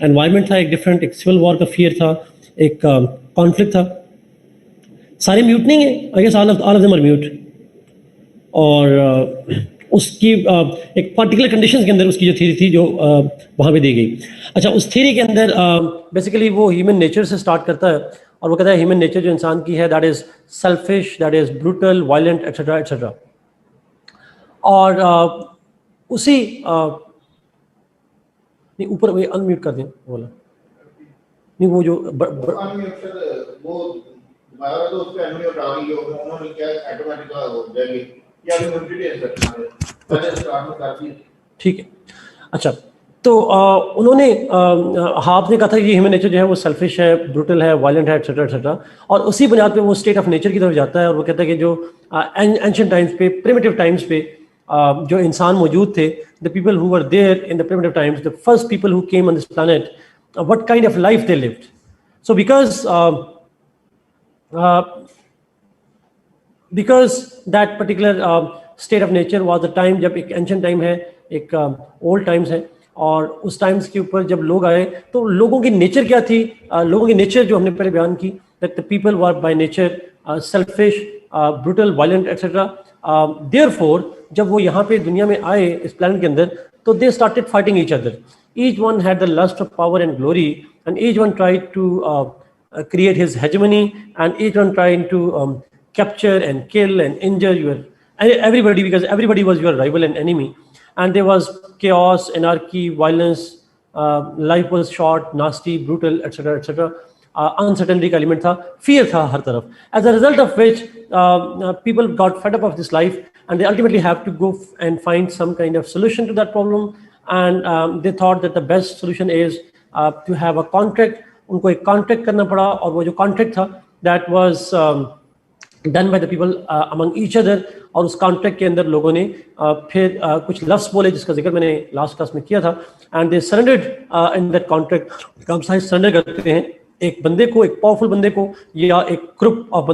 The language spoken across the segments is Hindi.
एनवायरनमेंट था एक डिफरेंट, एक सिविल वॉर का फियर था, एक कॉन्फ्लिक्ट था। सारे म्यूट नहीं है, I guess all of them are mute. और उसकी एक पर्टिकुलर कंडीशंस के अंदर उसकी जो थ्योरी थी जो वहाँ पे दी गई। अच्छा, उस थ्योरी के अंदर बेसिकली वो ह्यूमन नेचर से स्टार्ट करता है और वो कहता है ह्यूमन नेचर जो इंसान की है that is selfish, that is brutal, violent etcetera etcetera. और उसी नहीं ऊपर वो अनम्यूट कर दें बोला नहीं वो जो वो तो उस पे अनम्यूट आ गई होगा, उन्होंने क्या ऑटोमेटिक हो जाएगी या भी मल्टीप्लाई करना है पहले स्टार्ट में कर दी। ठीक है। अच्छा, तो उन्होंने हाफ ने कहा था कि ह्यूमन नेचर जो है वो सेल्फिश है, ब्रूटल है, वायलेंट है एक्सेट्रा एक्सेट्रा। और उसी बुनियाद पे वो स्टेट ऑफ नेचर की तरफ जाता है और वो कहता है कि जो एंशिएंट टाइम्स पे, प्रिमिटिव टाइम्स पे जो इंसान मौजूद थे, the people who were there in the primitive times, the first people who came on this planet, what kind of life they lived. So because that particular state of nature was the time जब एक ancient time है, एक old times है, और उस टाइम्स के ऊपर जब लोग आए तो लोगों की नेचर क्या थी, लोगों की नेचर जो हमने पहले बयान की, that the people were by nature selfish, brutal, violent etc. Therefore जब वो यहाँ पे दुनिया में आए इस प्लैनेट के अंदर तो they started fighting each other. Each one had the lust of power and glory and each one tried to create his hegemony and each one trying to capture and kill and injure everybody, because everybody was your rival and enemy, and there was chaos, anarchy, violence, life was short, nasty, brutal etc etc. Uncertainty का element था, fear था हर तरफ, as a result of which people got fed up of this life and they ultimately have to go and find some kind of solution to that problem, and they thought that the best solution is to have a contract. उनको एक कॉन्ट्रैक्ट करना पड़ा और वो जो कॉन्ट्रैक्ट था that was done by the people among each other. और उस कॉन्ट्रैक्ट के अंदर लोगों ने फिर कुछ लफ्ज़ बोले जिसका जिक्र मैंने लास्ट क्लास में किया था, and they surrendered in that contract. हम सारे सरेंडर करते हैं एक बंदे को, एक पावरफुल बंदे को, या एक ग्रुप ऑफ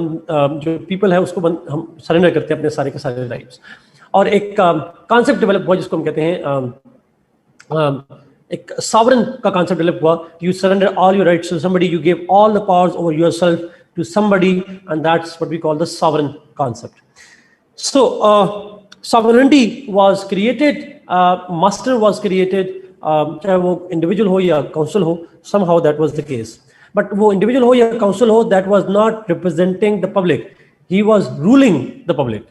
जो पीपल है उसको हम सरेंडर करते हैं अपने सारे के सारे राइट्स। और एक कॉन्सेप्ट डेवलप हुआ जिसको हम कहते हैं एक सॉवरेन का कॉन्सेप्ट डेवलप हुआ। You surrender all your rights to somebody, you give all the powers over yourself to somebody, and that's what we call the sovereign concept. So sovereignty was created, master was created, चाहे वो इंडिविजुअल हो या काउंसिल हो, somehow that was the case. But वो इंडिविजुअल हो या काउंसिल हो, that was not representing the public, he was ruling the public.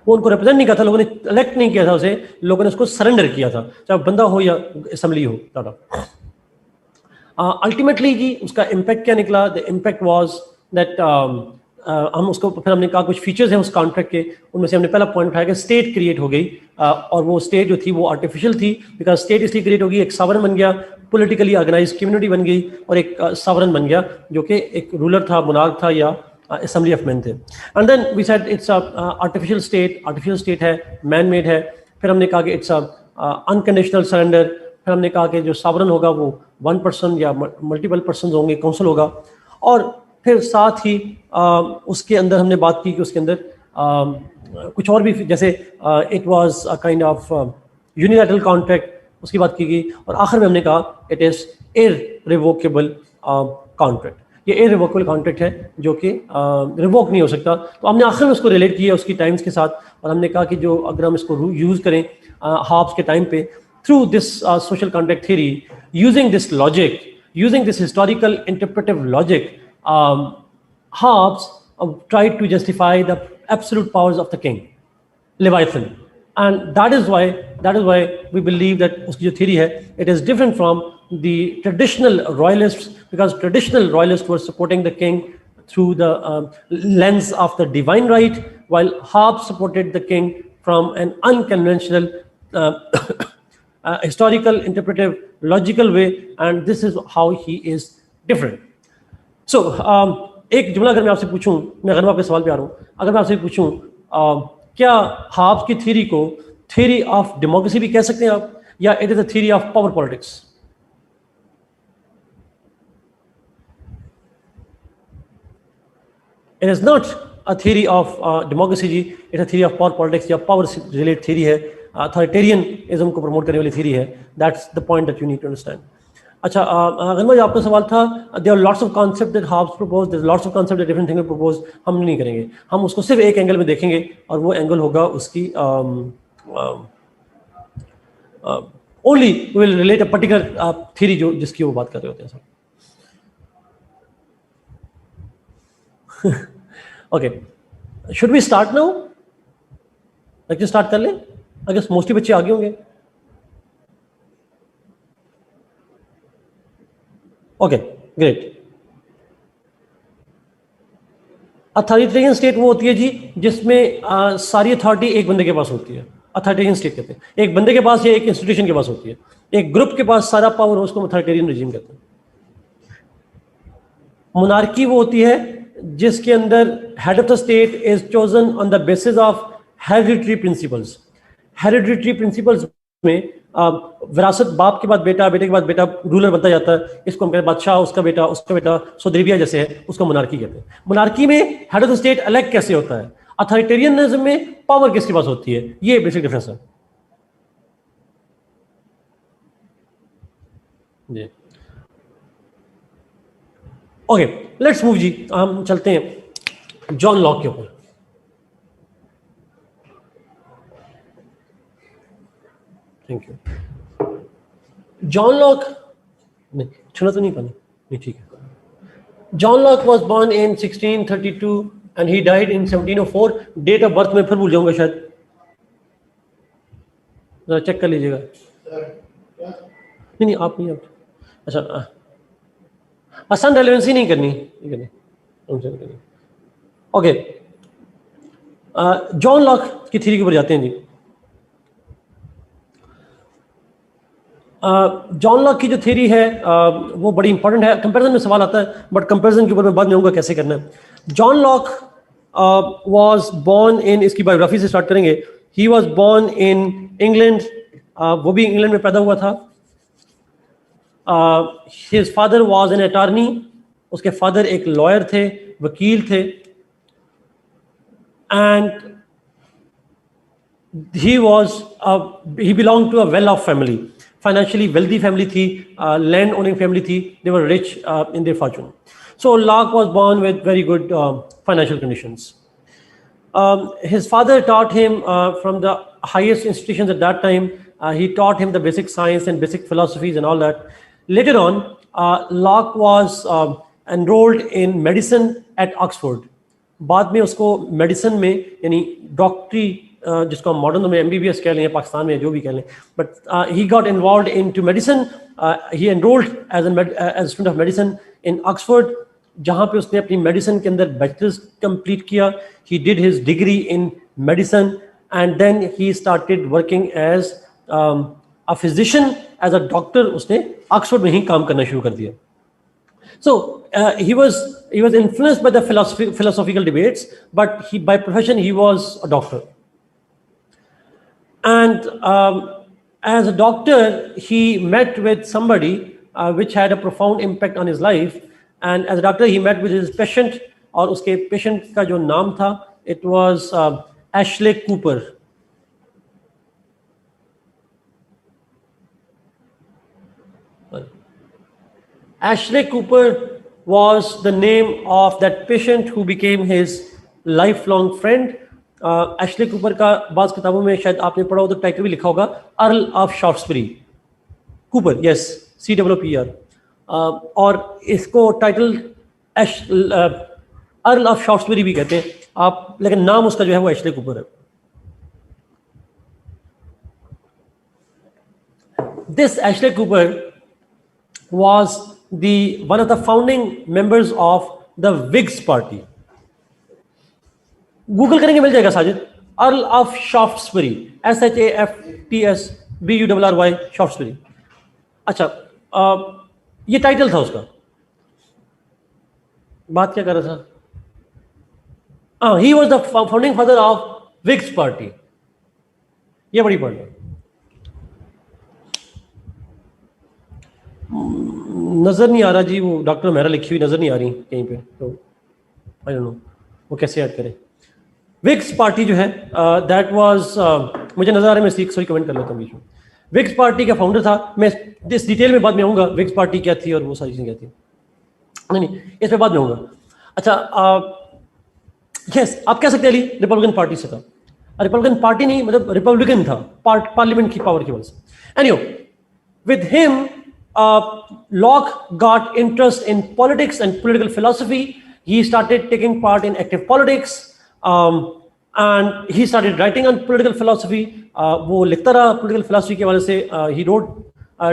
वो उनको रिप्रेजेंट नहीं किया था, लोगों ने इलेक्ट नहीं किया था उसे, लोगों ने उसको सरेंडर किया था, चाहे बंदा हो या असेंबली हो। अल्टीमेटली जी उसका इम्पैक्ट क्या निकला? द इम्पैक्ट वाज दैट हम उसको फिर हमने कहा कुछ फीचर्स हैं उस कॉन्ट्रैक्ट के, उनमें से हमने पहला पॉइंट उठाया कि स्टेट क्रिएट हो गई, और वो स्टेट जो थी वो आर्टिफिशियल थी, बिकॉज स्टेट इसलिए क्रिएट हो गई, एक सॉवरेन बन गया, पॉलिटिकली ऑर्गेनाइज कम्युनिटी बन गई, और एक सॉवरेन बन गया जो कि एक रूलर था, मोनार्क था, या असेंबली ऑफ मैन थे। And then we said it's artificial state है, मैन मेड है। फिर हमने कहा कि इट्स अनकंडीशनल सरेंडर। फिर हमने कहा कि जो सॉवरेन होगा वो वन पर्सन या मल्टीपल पर्सन होंगे, काउंसिल होगा। और फिर साथ ही उसके अंदर हमने बात की कि उसके अंदर कुछ और भी, जैसे it was a kind of unilateral contract, उसकी बात की गई। और आखिर में हमने कहा इट इज़ इररिवोकेबल कॉन्ट्रैक्ट, ये इररिवोकेबल कॉन्ट्रैक्ट है जो कि रिवोक नहीं हो सकता। तो हमने आखिर में उसको रिलेट किया उसकी टाइम्स के साथ, और हमने कहा कि जो अगर हम इसको यूज़ करें हाब्स के टाइम पे, through this social contract theory, using this logic, using this historical interpretive logic, Hobbes tried to justify the absolute powers of the king, Leviathan, and that is why we believe that उसकी जो theory है, it is different from the traditional royalists, because traditional royalists were supporting the king through the lens of the divine right, while Hobbes supported the king from an unconventional historical, interpretive, logical way, and this is how he is different. सो एक जुमला अगर मैं आपसे पूछूं, मैं गनवा आपके सवाल पे आ रहा हूँ, अगर मैं आपसे पूछूं क्या हाब्स की थ्योरी को थ्योरी ऑफ डेमोक्रेसी भी कह सकते हैं आप, या it is a theory of power politics? It is not a theory of democracy जी, it is a theory of power politics, या पावर रिलेटेड थ्योरी है, अथॉरिटेरियनिज्म को प्रमोट करने वाली थ्योरी है। That's the point that you need to understand. अच्छा, गनमा जी आपका सवाल था, there are lots of concept that Hobbes propose, there lots of concept that different thing propose, हम नहीं करेंगे, हम उसको सिर्फ एक एंगल में देखेंगे और वो एंगल होगा उसकी only will relate a particular theory जो जिसकी वो बात कर रहे होते हैं sir. Okay, should we start now? Lecture start कर लें? आई गेस मोस्टली बच्चे आगे होंगे। Okay, great. अथॉरिटेरियन स्टेट वो होती है जी जिसमें सारी अथॉरिटी एक बंदे के पास होती है, अथॉरिटेरियन स्टेट कहते हैं। एक बंदे के पास या एक इंस्टीट्यूशन के पास होती है, एक ग्रुप के पास सारा पावर हो, उसको अथॉरिटेरियन रिजीम कहते हैं। मोनार्की वो होती है जिसके अंदर head of the state is chosen on the basis of hereditary principles. Hereditary principles में विरासत, बाप के बाद बेटा, बेटे के बाद बेटा रूलर बनता जाता है, इसको हम कहते हैं बादशाह, उसका बेटा, सो देविया जैसे है, उसको मोनार्की कहते हैं। मोनार्की में हेड ऑफ द स्टेट अलग कैसे होता है, अथॉरिटेरियनिज्म में पावर किसके पास होती है, ये बेसिक डिफरेंस है जी। ओके, लेट्स मूव जी, हम चलते हैं जॉन लॉक के ऊपर। Thank you. जॉन लॉक, नहीं छुना तो नहीं पानी, नहीं ठीक है। John Locke was born in 1632 and he died in 1704। Date of birth में फिर भूल जाऊंगा शायद, जरा चेक कर लीजिएगा। नहीं आप नहीं, आप अच्छा, आसान रेलेवेंसी नहीं करनी, ओके। जॉन लॉक की थ्योरी के ऊपर जाते हैं जी। जॉन लॉक की जो थ्योरी है वो बड़ी इंपॉर्टेंट है। कंपैरिजन में सवाल आता है, बट कंपैरिजन के ऊपर मैं बाद में आऊंगा कैसे करना है। John Locke was born in, इसकी बायोग्राफी से स्टार्ट करेंगे। He was born in England, वो भी इंग्लैंड में पैदा हुआ था। His father was an attorney, उसके फादर एक लॉयर थे, वकील थे। And he belonged to a well-off family, financially wealthy family थी, land owning family थी, they were rich in their fortune. So Locke was born with very good financial conditions. His father taught him from the highest institutions at that time. He taught him the basic science and basic philosophies and all that. Later on, Locke was enrolled in medicine at Oxford. बाद में उसको मेडिसिन में, यानी डॉक्टरी जिसको हम मॉडर्न में एमबीबीएस कह लें, पाकिस्तान में जो भी कह लें, but he got involved into medicine. He enrolled as student of medicine in Oxford, जहाँ पे उसने अपनी मेडिसिन के अंदर बैचलर्स कंप्लीट किया। He did his degree in medicine and then he started working as a physician, as a doctor. उसने ऑक्सफोर्ड में ही काम करना शुरू कर दिया। So he was influenced by the philosophical debates, but by profession he was a doctor. And as a doctor, he met with somebody which had a profound impact on his life. And as a doctor, he met with his patient, और उसके patient का जो नाम था, it was Ashley Cooper. Ashley Cooper was the name of that patient who became his lifelong friend. Ashley Cooper का बाज़ किताबों में शायद आपने पढ़ा हो तो टाइटल भी लिखा होगा, Earl of Shaftesbury. Cooper, yes, COOPER। और इसको टाइटल अर्ल ऑफ शॉफ्टसबरी भी कहते हैं आप, लेकिन नाम उसका जो है वो एशले कूपर है। This Ashley Cooper was one of the founding members of the Whigs party. Google करेंगे मिल जाएगा साजिद, अर्ल ऑफ शॉफ्टसबरी, SHAFTSBURRY, शॉफ्टसबरी। अच्छा, ये टाइटल था उसका। बात क्या कर रहा था? He was the founding father of wigs party. ये बड़ी पॉइंट है। नजर नहीं आ रहा जी, वो डॉक्टर मेहरा लिखी हुई नजर नहीं आ रही कहीं पे, तो आई डोंट नो वो कैसे याद करें। विग्स पार्टी जो है दैट वाज, मुझे नजर आ रहा है, मैं सॉरी कमेंट कर लेता हूँ बीच में। विक्स पार्टी का फाउंडर था। मैं इस डिटेल में बाद में आऊँगा, विक्स पार्टी क्या थी और वो सारी चीज़ें क्या थी, नहीं इस पे बाद में आऊँगा। अच्छा, यस, आप कह सकते हैं अली रिपब्लिकन पार्टी से था। रिपब्लिकन पार्टी नहीं, मतलब रिपब्लिकन था, पार्लियामेंट की पावर की वजह से। Anyway, with him, Locke got interest in politics and political philosophy. He started taking part in active politics, and he started writing on political philosophy. वो लिखता रहा political philosophy के वजह से। He wrote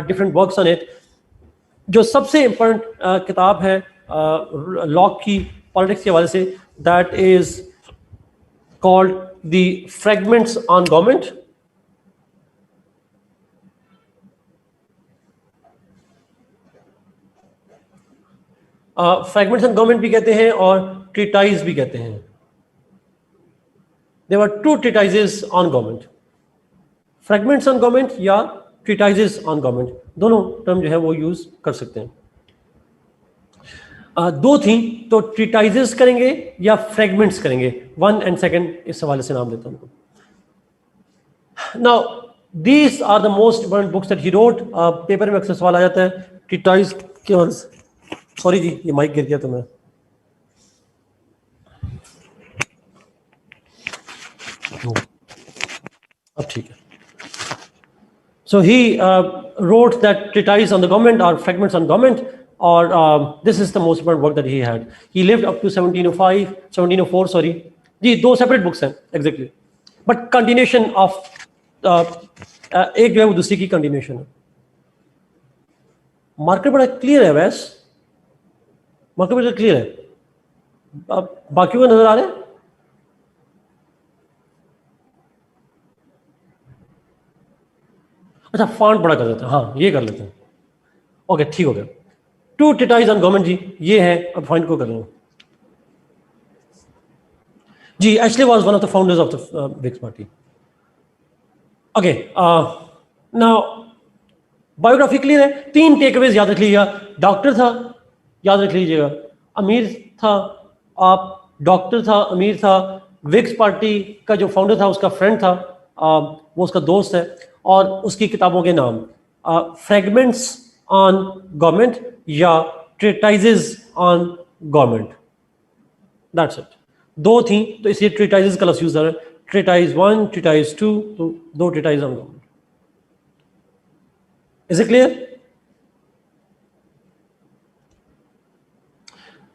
different works on it. जो सबसे important किताब है लॉक की पॉलिटिक्स के हवाले से, that is called the Fragments on Government. Fragments on government भी कहते हैं और ट्रीटाइज भी कहते हैं। There were 2 treatises on government, fragments on government या ट्रीटाइजेस ऑन गवर्नमेंट, दोनों टर्म जो है वो यूज कर सकते हैं। 2 थी, तो ट्रीटाइजेस करेंगे या फ्रैगमेंट्स करेंगे, 1 and 2 इस हवाले से नाम देता हूँ। Now these are the most important books that he wrote. Paper में अक्सर सवाल आ जाता है ट्रीटाइज के हवाले से। सॉरी जी, ये माइक गिर गया तो मैं अब ठीक है। So he wrote that treatise on the government or fragments on government, or this is the most important work that he had. He lived up to 1704 sorry ji, 2 separate books हैं exactly, but continuation of एक जो है वो दूसरी की continuation है। मार्केट बड़ा क्लियर है, वैस मार्केट बड़ा क्लियर है। अब बाकी को नजर आ रहे हैं? अच्छा, फॉन्ट बड़ा कर देते हैं, हाँ ये कर लेते हैं। ओके, ठीक हो गया। 2 treatise on government जी, ये है। अब फॉन्ट को कर लूँ जी। Ashley was one of the founders of the Whigs party. Okay, now biography clear है। 3 टेकअवेज याद रख लीजिएगा। डॉक्टर था, याद रख लीजिएगा। अमीर था, आप डॉक्टर था, अमीर था। विक्स पार्टी का जो फाउंडर था उसका फ्रेंड था, वो उसका दोस्त है। और उसकी किताबों के नाम फ्रैगमेंट्स ऑन गवर्नमेंट या treatises on government, that's it. 2 थी तो इसलिए ट्रीटाइजेस का लफ्ज़ यूज कर रहे हैं। ट्रीटाइज 1, ट्रीटाइज 2, तो 2 treatise on government. Is it clear?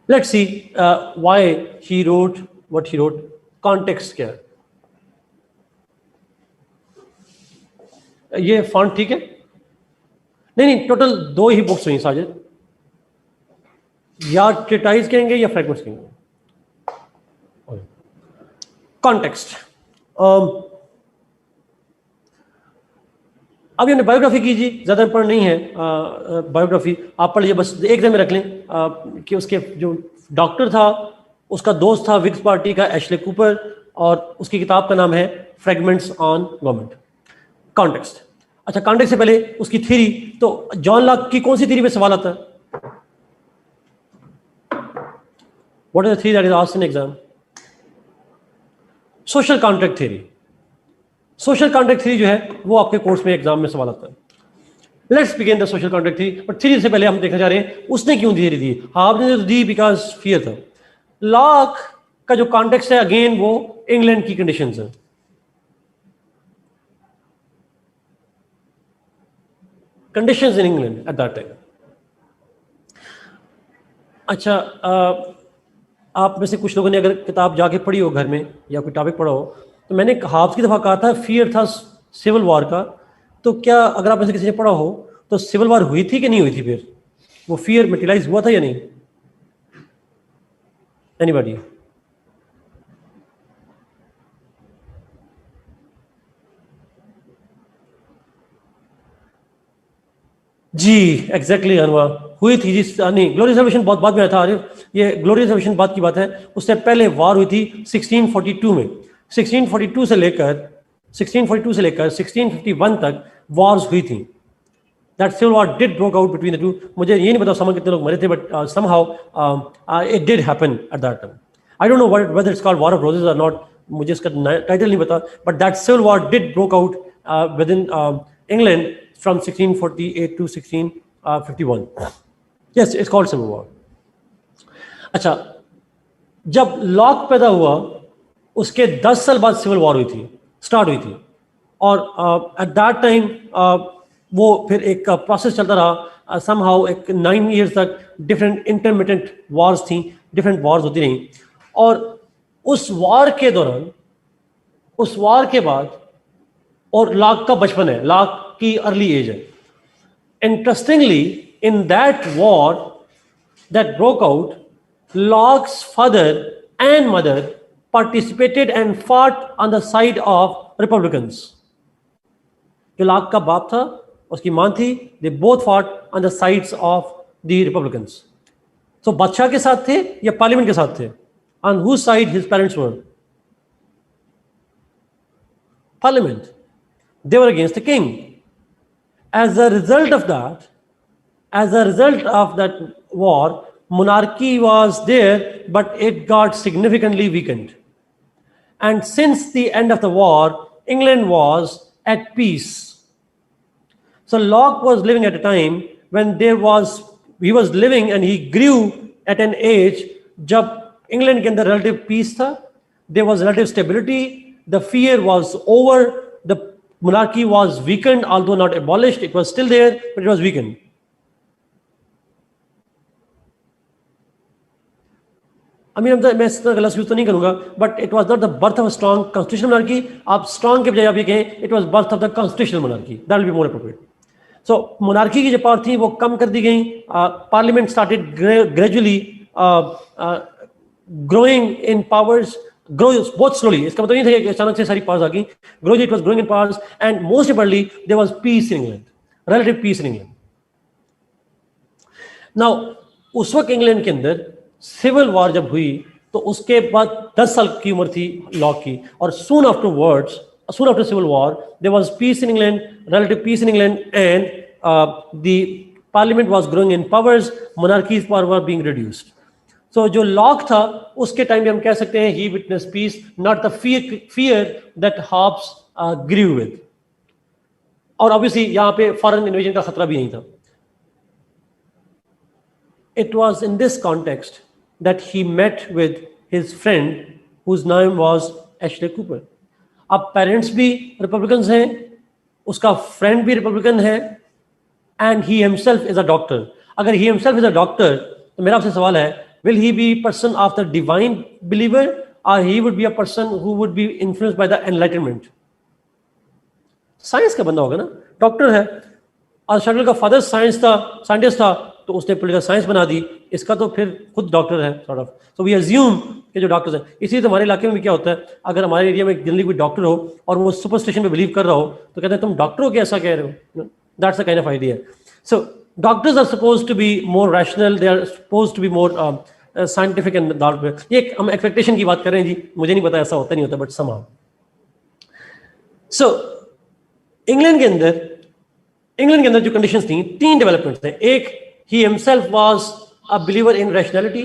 Let's see why he wrote what he wrote. Context क्या है? ये फॉन्ट ठीक है? नहीं, टोटल 2 ही बुक्स हुई साजिद, या ट्रीटाइज कहेंगे या फ्रैगमेंट्स कहेंगे। कॉन्टेक्स्ट, अब हमने बायोग्राफी कीजिए, ज़्यादा इंपॉर्टेंट नहीं है बायोग्राफी, आप पढ़ लीजिए बस। एक दिन में रख लें कि उसके जो डॉक्टर था उसका दोस्त था विक्स पार्टी का एशले कूपर, और उसकी किताब का नाम है फ्रैगमेंट्स ऑन गवर्नमेंट। कॉन्टेक्स्ट, अच्छा कॉन्टेक्स्ट से पहले उसकी थ्योरी, तो जॉन लॉक की कौन सी थ्योरी पे सवाल आता है? What is the theory that is asked in exam? Social contract theory. Social contract theory जो है वो आपके कोर्स में एग्जाम में सवाल आता है। Let's begin the social contract theory. But theory से पहले हम देखना चाह रहे हैं उसने क्यों थ्योरी दी। आपने तो दी बिकॉज फियर था। लॉक का जो कॉन्टेक्स्ट है अगेन वो इंग्लैंड की कंडीशंस है। Conditions in England eight that time. अच्छा, आप में से कुछ लोगों ने अगर किताब जाके पढ़ी हो घर में या कोई टॉपिक पढ़ा हो, तो मैंने हाफ्स की दफ़ा कहा था फियर था सिविल वॉर का। तो क्या अगर आप में से किसी ने पढ़ा हो तो सिविल वॉर हुई थी कि नहीं हुई थी? फिर वो फियर मटेरियलाइज हुआ था या नहीं? एनीबॉडी? जी एग्जैक्टली अनवर, हुई थी जी। नहीं, ग्लोरियस रेवोल्यूशन बहुत बाद में आया था। ये ग्लोरियस रेवोल्यूशन बाद की बात है। उससे पहले वार हुई थी 1642 में। 1642 से लेकर 1651 तक वॉर्स हुई थी। That civil war did broke out between the two. मुझे ये नहीं पता समझ कितने लोग मरे थे, but somehow it did happen at that time. I don't know whether it's called war of roses or not, मुझे इसका टाइटल नहीं पता, but that civil war did broke out within England from 1648 to 1651. Yes, it's called Civil War. अच्छा, जब लॉक पैदा हुआ उसके 10 साल बाद सिविल वॉर स्टार्ट हुई थी, और एट दैट टाइम वो फिर एक प्रोसेस चलता रहा, समहाउ एक 9 years तक डिफरेंट इंटरमिटेंट वॉर्स थी, डिफरेंट वॉर्स होती रहीं, और उस वॉर के दौरान, उस वॉर के बाद, और लॉक का बचपन है, लॉक की अर्ली एज है. Interestingly, in that war that broke out, Locke's father and mother participated and fought on the side of Republicans. जो लॉक का बाप था, उसकी मां थी, they both fought on the sides of the Republicans. So बादशाह के साथ थे या पार्लियामेंट के साथ थे? On whose side his parents were? Parliament. They were against the king. As a result of that war, monarchy was there, but it got significantly weakened. And since the end of the war, England was at peace. So Locke was living at a time when he was living and he grew at an age जब England के अंदर relative peace था, there was relative stability, the fear was over, the monarchy was weakened, although not abolished, it was still there, but it was weakened. मैं इस तरह गलत यूज तो नहीं करूंगा, but it was not the birth of strong constitutional monarchy. आप स्ट्रॉन्ग के बजाय आप ये कहें it was birth of the constitutional monarchy, that will be more appropriate. So monarchy की जो पावर थी वो कम कर दी गई. Parliament started gradually growing in powers, grow बहुत स्लोली. इसका मतलब नहीं था कि अचानक से सारी पावर्स आ गई. Gradually it was growing in powers, and most importantly there was peace in England, relative peace in England. Now उस वक्त इंग्लैंड के अंदर सिविल वॉर जब हुई तो उसके बाद 10 साल की उम्र थी लॉक की, और soon after civil war there was peace in England, relative peace in England, and the parliament was growing in powers, monarchy's power were being reduced. So जो लॉक था उसके टाइम पे हम कह सकते हैं he witnessed peace, not the fear that Hobbes grew with. और obviously यहाँ पे फॉरेन इन्वेजन का खतरा भी नहीं था. It was in this context that he met with his friend whose name was Ashley Cooper. अब पेरेंट्स भी रिपब्लिकन्स हैं, उसका फ्रेंड भी रिपब्लिकन है, and he himself is a doctor. अगर he himself is a doctor तो मेरा आपसे सवाल है, will he be person of the divine believer और he would be a person who would be influenced by the enlightenment? Science का बंदा होगा ना, डॉक्टर है. और शटल का फादर साइंटिस्ट था, तो उसने पॉलिटिकल साइंस बना दी. इसका तो फिर खुद डॉक्टर है sort of. So we assume कि जो डॉक्टर्स हैं, इसीलिए तो हमारे इलाके में भी क्या होता है, अगर हमारे एरिया में जनरली कोई डॉक्टर हो और वो सुपरस्टिशन पे बिलीव कर रहा हो तो कहते हैं तुम डॉक्टर हो क्या ऐसा कह रहे हो. That's a kind of idea. So doctors are supposed to be more rational, they are supposed to be more scientific and that. ये हम एक्सपेक्टेशन की बात कर रहे हैं जी, मुझे नहीं पता ऐसा होता नहीं होता, बट समहाउ. सो इंग्लैंड के अंदर जो कंडीशंस थी, 3 डेवलपमेंट्स थे. एक, he himself was a believer in rationality.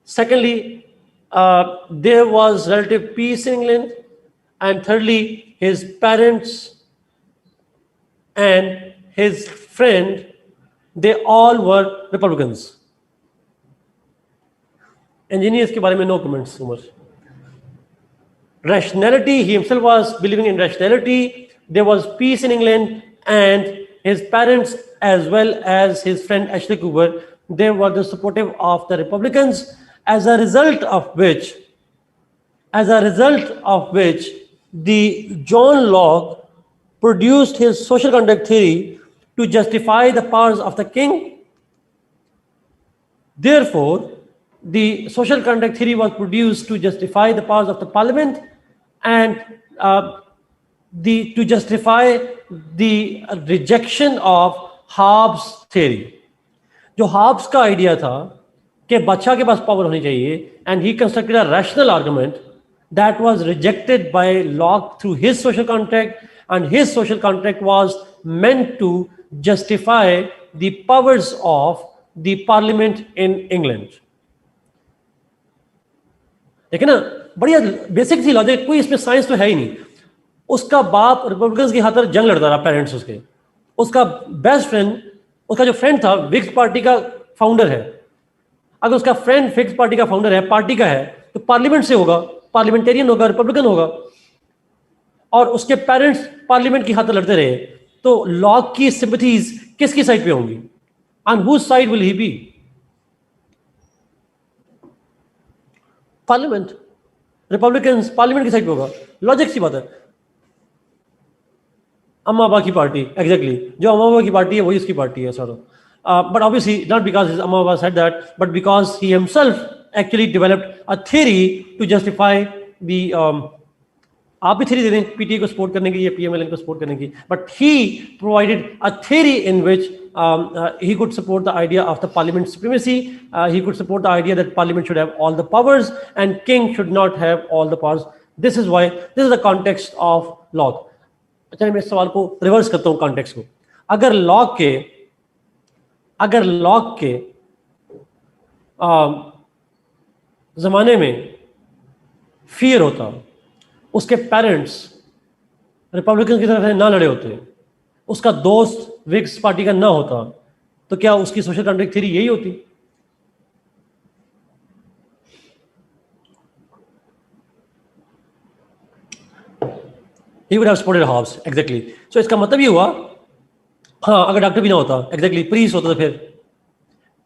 Secondly, there was relative peace in England, and thirdly, his parents and his friend, they all were Republicans. Engineers के बारे में no comments, Umar. Rationality, he himself was believing in rationality. There was peace in England, and his parents as well as his friend Ashley Cooper, they were the supportive of the Republicans, as a result of which the John Locke produced his social contract theory to justify the powers of the king. Therefore, the social contract theory was produced to justify the powers of the parliament, and to justify the rejection of Hobbes theory. जो Hobbes का आइडिया था कि बादशाह के पास पावर होनी चाहिए, and he constructed a rational argument that was rejected by Locke through his social contract, and his social contract was meant to justify the powers of the parliament in England. देखिए ना, बढ़िया बेसिक थी लॉजिक, कोई इसमें साइंस तो है ही नहीं. उसका बाप रिपब्लिकन्स की खातर जंग लड़ता रहा, पेरेंट्स उसके, उसका बेस्ट फ्रेंड, उसका जो फ्रेंड था विक्स पार्टी का फाउंडर है। अगर उसका फ्रेंड फिक्स पार्टी का फाउंडर है, पार्टी का है, तो पार्लियामेंट से होगा, पार्लियामेंटेरियन होगा, रिपब्लिकन होगा, और उसके पेरेंट्स पार्लियामेंट की खातिर लड़ते रहे, तो लॉक की सिंपैथीज किसकी साइड पे होंगी? On whose side will he be? Parliament, republicans parliament की साइड पे होगा, लॉजिक सी बात है। अम्मा अब्बा की पार्टी, एग्जैक्टली, जो अम्मा अब्बा की पार्टी है वही उसकी पार्टी है sir. But obviously not because his Amma Baba said that, but because he himself actually developed a theory to justify the आप भी theory दे दें पीटीए को सपोर्ट करने की या पीएमएलएन को सपोर्ट करने की, but he provided a theory in which he could support the idea of the parliament supremacy. He could support the idea that parliament should have all the powers and king should not have all the powers. This is why, this is the context of Locke. अच्छा, मैं इस सवाल को रिवर्स करता हूँ कॉन्टेक्स्ट को। अगर लॉक के जमाने में फियर होता, उसके पेरेंट्स रिपब्लिकन की तरफ ना लड़े होते, उसका दोस्त विक्स पार्टी का ना होता, तो क्या उसकी सोशल कॉन्ट्रैक्ट थ्योरी यही होती? He would have supported Hobbes, exactly. So इसका मतलब ये हुआ, हाँ, अगर डॉक्टर भी ना होता, exactly, प्रीस्ट होता तो फिर,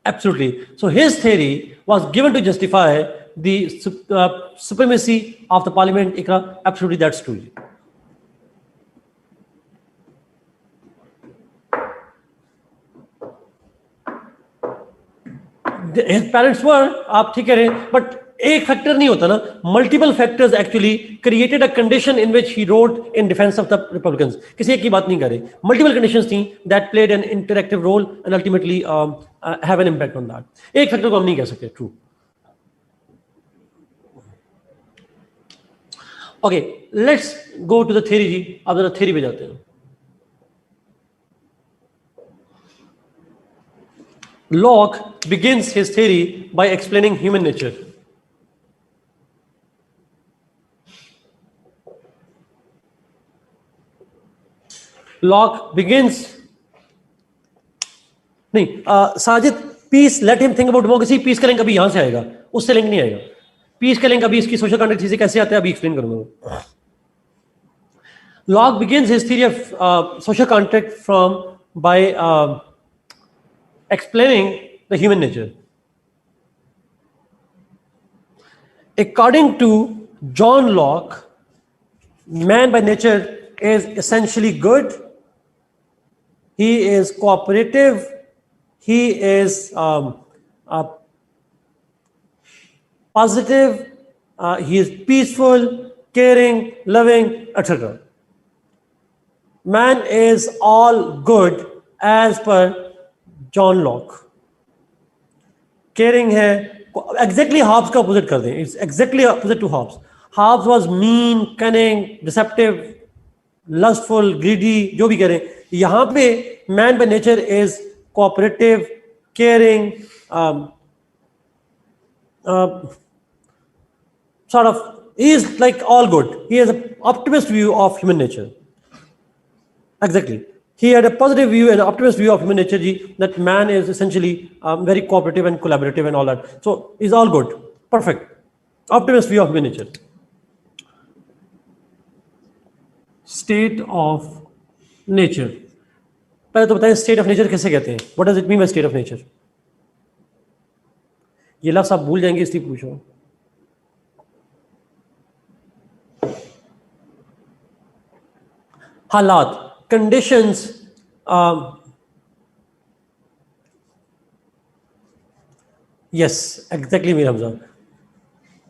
absolutely. So his theory was given to justify the supremacy of the parliament. Ikra, absolutely, that's true. His parents were, आप ठीक कह रहे हैं, but एक फैक्टर नहीं होता ना, multiple factors actually created a condition in which he wrote in defence of the Republicans. किसी एक की बात नहीं कर रहे, मल्टीपल कंडीशंस थी that played an interactive role and ultimately have an impact on that. एक फैक्टर को हम नहीं कह सकते true. Okay, let's go to the theory जी। अब जरा थ्योरी पे जाते हैं। Locke begins his theory by explaining human nature. Locke begins, नहीं, Sajid, peace, let him think about democracy, peace का लिंक अभी यहां से आएगा, उससे लिंक नहीं आएगा। पीस का लिंक अभी इसकी सोशल कॉन्ट्रैक्ट चीजें कैसे आते हैं अभी एक्सप्लेन करूंगा। Locke begins his theory of social contract by explaining the human nature. According to John Locke, man by nature is essentially good. He is cooperative. He is positive. He is peaceful, caring, loving, etc. Man is all good as per John Locke. Caring है, exactly Hobbes का opposite कर दें, it's exactly opposite to Hobbes. Hobbes was mean, cunning, deceptive, lustful, greedy, जो भी कह रहे हैं। यहाँ पे man by nature is cooperative, caring, sort of, he is like all good. He has an optimist view of human nature. Exactly. He had a positive view and optimist view of human nature, that man is essentially very cooperative and collaborative and all that. So he's all good. Perfect. Optimist view of human nature. State of nature. पहले तो बताएं state of nature कैसे कहते हैं? What does it mean by state of nature? ये लफ्ज़ आप भूल जाएंगे इसलिए पूछ रहा हूँ। हालात, conditions, yes, exactly मेरा हमजा।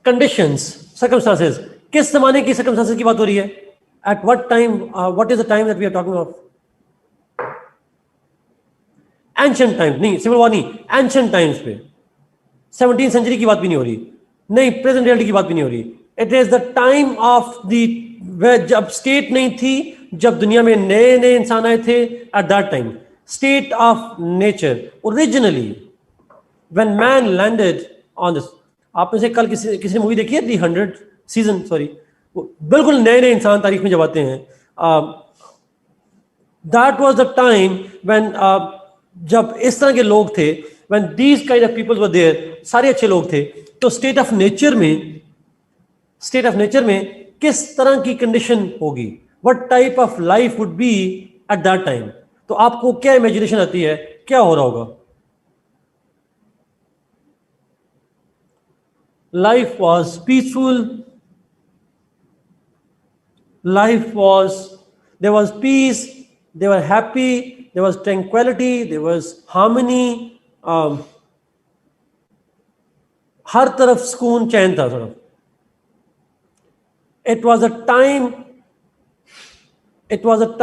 Conditions, circumstances, किस जमाने की circumstances की बात हो रही है? At what time? What is the time that we are talking of? Ancient times, नहीं, civil war नहीं, ancient times पे, 17th century की बात भी नहीं हो रही, नहीं, present reality की बात भी नहीं हो रही। It is the time of the जब state नहीं थी, जब दुनिया में नए नए इंसान आए थे, at that time, state of nature, originally, when man landed on this, आप में से कल किसी ने मूवी देखी है 300 सीजन, सॉरी, बिल्कुल नए नए इंसान तारीख में जब आते हैं, that was the time when, जब इस तरह के लोग थे, when these kind of people were there, सारे अच्छे लोग थे, तो स्टेट ऑफ नेचर में किस तरह की कंडीशन होगी, what type of life would be eight that time? तो आपको क्या इमेजिनेशन आती है, क्या हो रहा होगा? Life was peaceful. There was peace, they were happy, there was tranquility, there was harmony. हर तरफ सुकून चैन था sir. It was a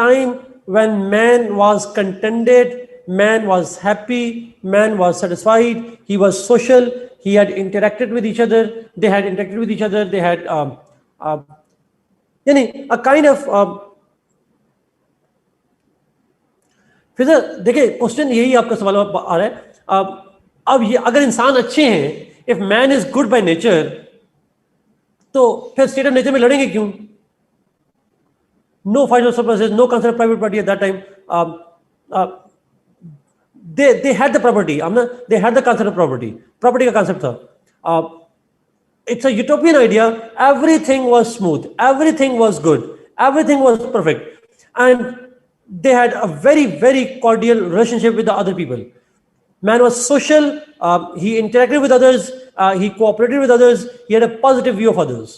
time when man was contented, man was happy, man was satisfied, he was social, he had interacted with each other, they had यानी a kind of फिर देखिए क्वेश्चन यही आपका सवाल आ रहा है. अब ये अगर इंसान अच्छे हैं, if man is good by nature, तो फिर स्टेट ऑफ नेचर में लड़ेंगे क्यों? No fight of surpluses, no concept of private property at that time. they had the property, they had the concept of property का concept था. It's a utopian idea. Everything was smooth, everything was good, everything was perfect, and they had a very very cordial relationship with the other people. Man was social, he interacted with others, he cooperated with others, he had a positive view of others.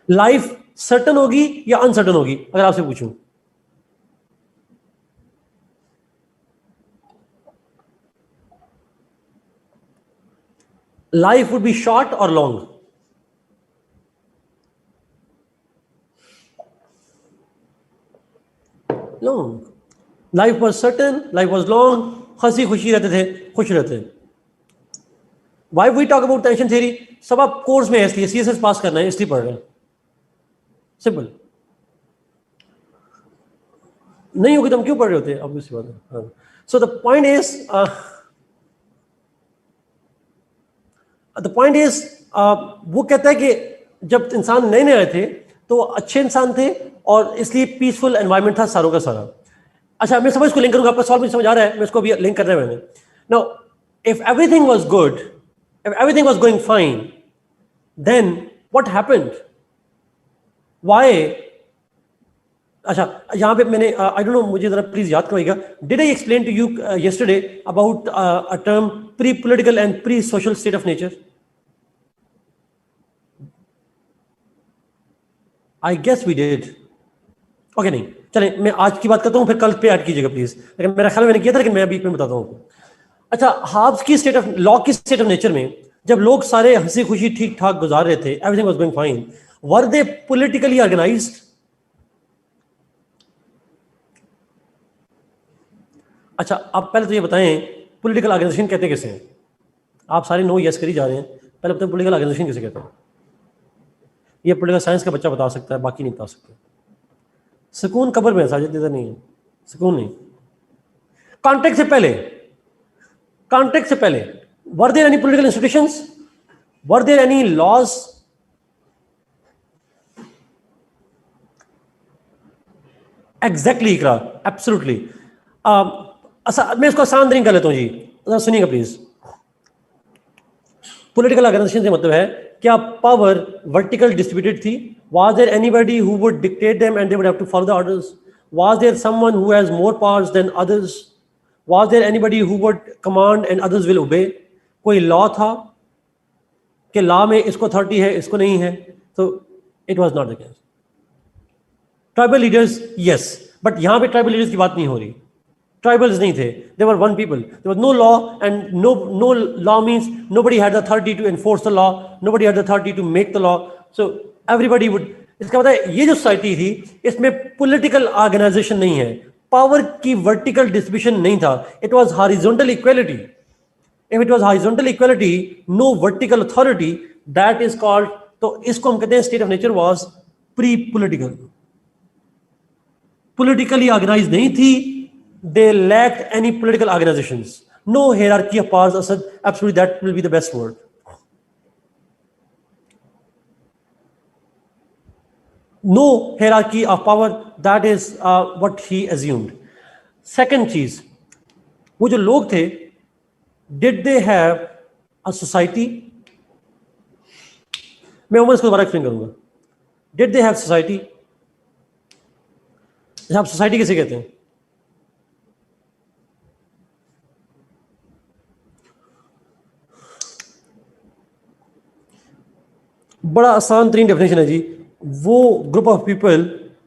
Life certain होगी या uncertain होगी अगर आपसे पूछूं? Life would be short or long? Long. Life was certain, life was long, हंसी खुशी रहते थे, खुश रहते थे. Why we talk about tension theory? सब आप कोर्स में है, इसलिए CSS पास करना है, इसलिए पढ़ रहे हैं. सिंपल. नहीं होगी तो हम क्यों पढ़ रहे होते? ऑब्वियसली बात है. So the point is, वो कहता है कि जब इंसान नए नए आए थे तो अच्छे इंसान थे और इसलिए पीसफुल एनवायरनमेंट था सारों का सारा. अच्छा, मैं समझ को लिंक करूंगा, आपका सवाल मुझे समझ आ रहा है, मैं इसको अभी लिंक कर रहा है मैंने. Now if everything was good, if everything was going fine, then what happened? Why? अच्छा, यहाँ पे मैंने आई डोंट नो, मुझे जरा प्लीज याद करिएगा. Did I explain to you yesterday about a term pre political and pre social state of nature? I guess we did. Okay, नहीं चले, मैं आज की बात करता हूँ, फिर कल पे ऐड कीजिएगा प्लीज. लेकिन मेरा ख्याल मैंने किया था, लेकिन मैं अभी में बताता हूँ. अच्छा, हाब्स की स्टेट ऑफ लॉ की स्टेट ऑफ नेचर में जब लोग सारे हंसी खुशी ठीक ठाक गुजार रहे थे, everything was going fine, were they politically organized? अच्छा, आप पहले तो ये बताएं, पॉलिटिकल ऑर्गेनाइजेशन कहते किसे हैं? आप सारे नो यस करी जा रहे हैं, पहले बताएं पॉलिटिकल ऑर्गेनाइजेशन किसे कहते हैं? ये पॉलिटिकल साइंस का बच्चा बता सकता है, बाकी नहीं बता सकता. सुकून कब्र में, साजिद इधर नहीं है, सुकून नहीं. कॉन्टेक्स्ट से पहले were there any political institutions? Were there any laws? Exactly Ikrar, absolutely. अच्छा, मैं इसको आसान तरीके कर लेता हूं जी, सुनिएगा प्लीज. पॉलिटिकल ऑर्गेनाइजेशन से मतलब है क्या पावर वर्टिकल डिस्ट्रीब्यूटेड थी? Was there anybody who would dictate them and they would have to follow the orders? Was there someone who has more powers than others? Was there anybody who would command and others will obey? कोई लॉ था कि लॉ में इसको अथॉरिटी है, इसको नहीं है? तो it was not the case. Tribal leaders, yes, but यहां पे ट्राइबल लीडर्स की बात नहीं हो रही. ट्राइबल्स नहीं थे, they were one people. There was no law, and no law means nobody had the authority to enforce the law, nobody had the authority to make the law. So everybody would. इसका मतलब है ये जो सोसाइटी थी, इसमें पॉलिटिकल ऑर्गेनाइजेशन नहीं है, पावर की वर्टिकल डिस्ट्रीब्यूशन नहीं था. It was horizontal equality. If it was horizontal equality, no vertical authority, that is called, तो इसको हम कहते हैं state of nature was pre political. politically organized नहीं थी. They lacked any political organizations. No hierarchy of powers. Asad, absolutely, that will be the best word. no hierarchy of power, that is what he assumed. Second चीज, वो जो लोग थे, did they have a society? मैं इसको दोबारा एक्सप्लेन करूंगा. Did they have society? आप सोसाइटी किसे कहते हैं? बड़ा आसान तरीन डेफिनेशन है जी. वो group of people,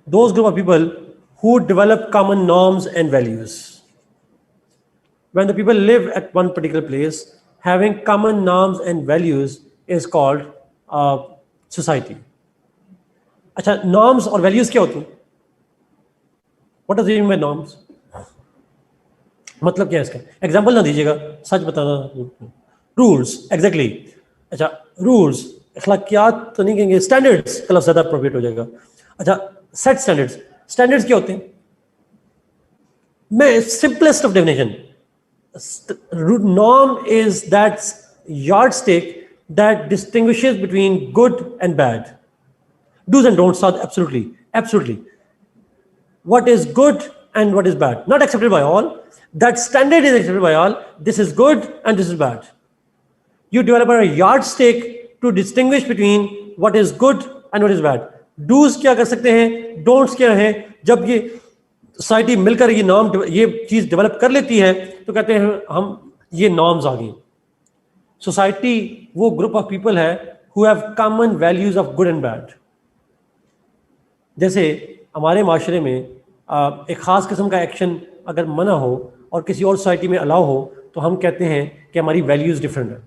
those group of people who develop common norms and values. When the people live at one particular place, having common norms and values is called society. अच्छा, norms और values क्या होती हैं? What does it mean by norms? मतलब क्या है इसका? एग्जाम्पल ना दीजिएगा, सच बताना. Rules, exactly. अच्छा, रूल्स, अखलाकियात तो नहीं कहेंगे, स्टैंडर्ड्स का लफ्ज़ ज़्यादा अप्रोप्रिएट हो जाएगा. अच्छा, सेट स्टैंडर्ड्स. स्टैंडर्ड्स क्या होते हैं? मैं simplest of definition, norm is that yardstick that distinguishes between good and bad. Do's and don'ts are absolutely. What is good and what is bad? Not accepted by all. That standard is accepted by all. This is good and this is bad. You develop a yardstick to distinguish between what is good and what is bad. Do's क्या कर सकते हैं? Don'ts क्या है? जब ये सोसाइटी मिलकर ये नॉर्म, ये चीज डेवलप कर लेती है, तो कहते हैं हम ये नॉर्म्स आ गई. सोसाइटी वो ग्रुप ऑफ पीपल है who have common values of good and bad. जैसे हमारे माशरे में एक खास किस्म का एक्शन अगर मना हो और किसी और सोसाइटी में अलाउ हो, तो हम कहते हैं कि हमारी वैल्यूज डिफरेंट है.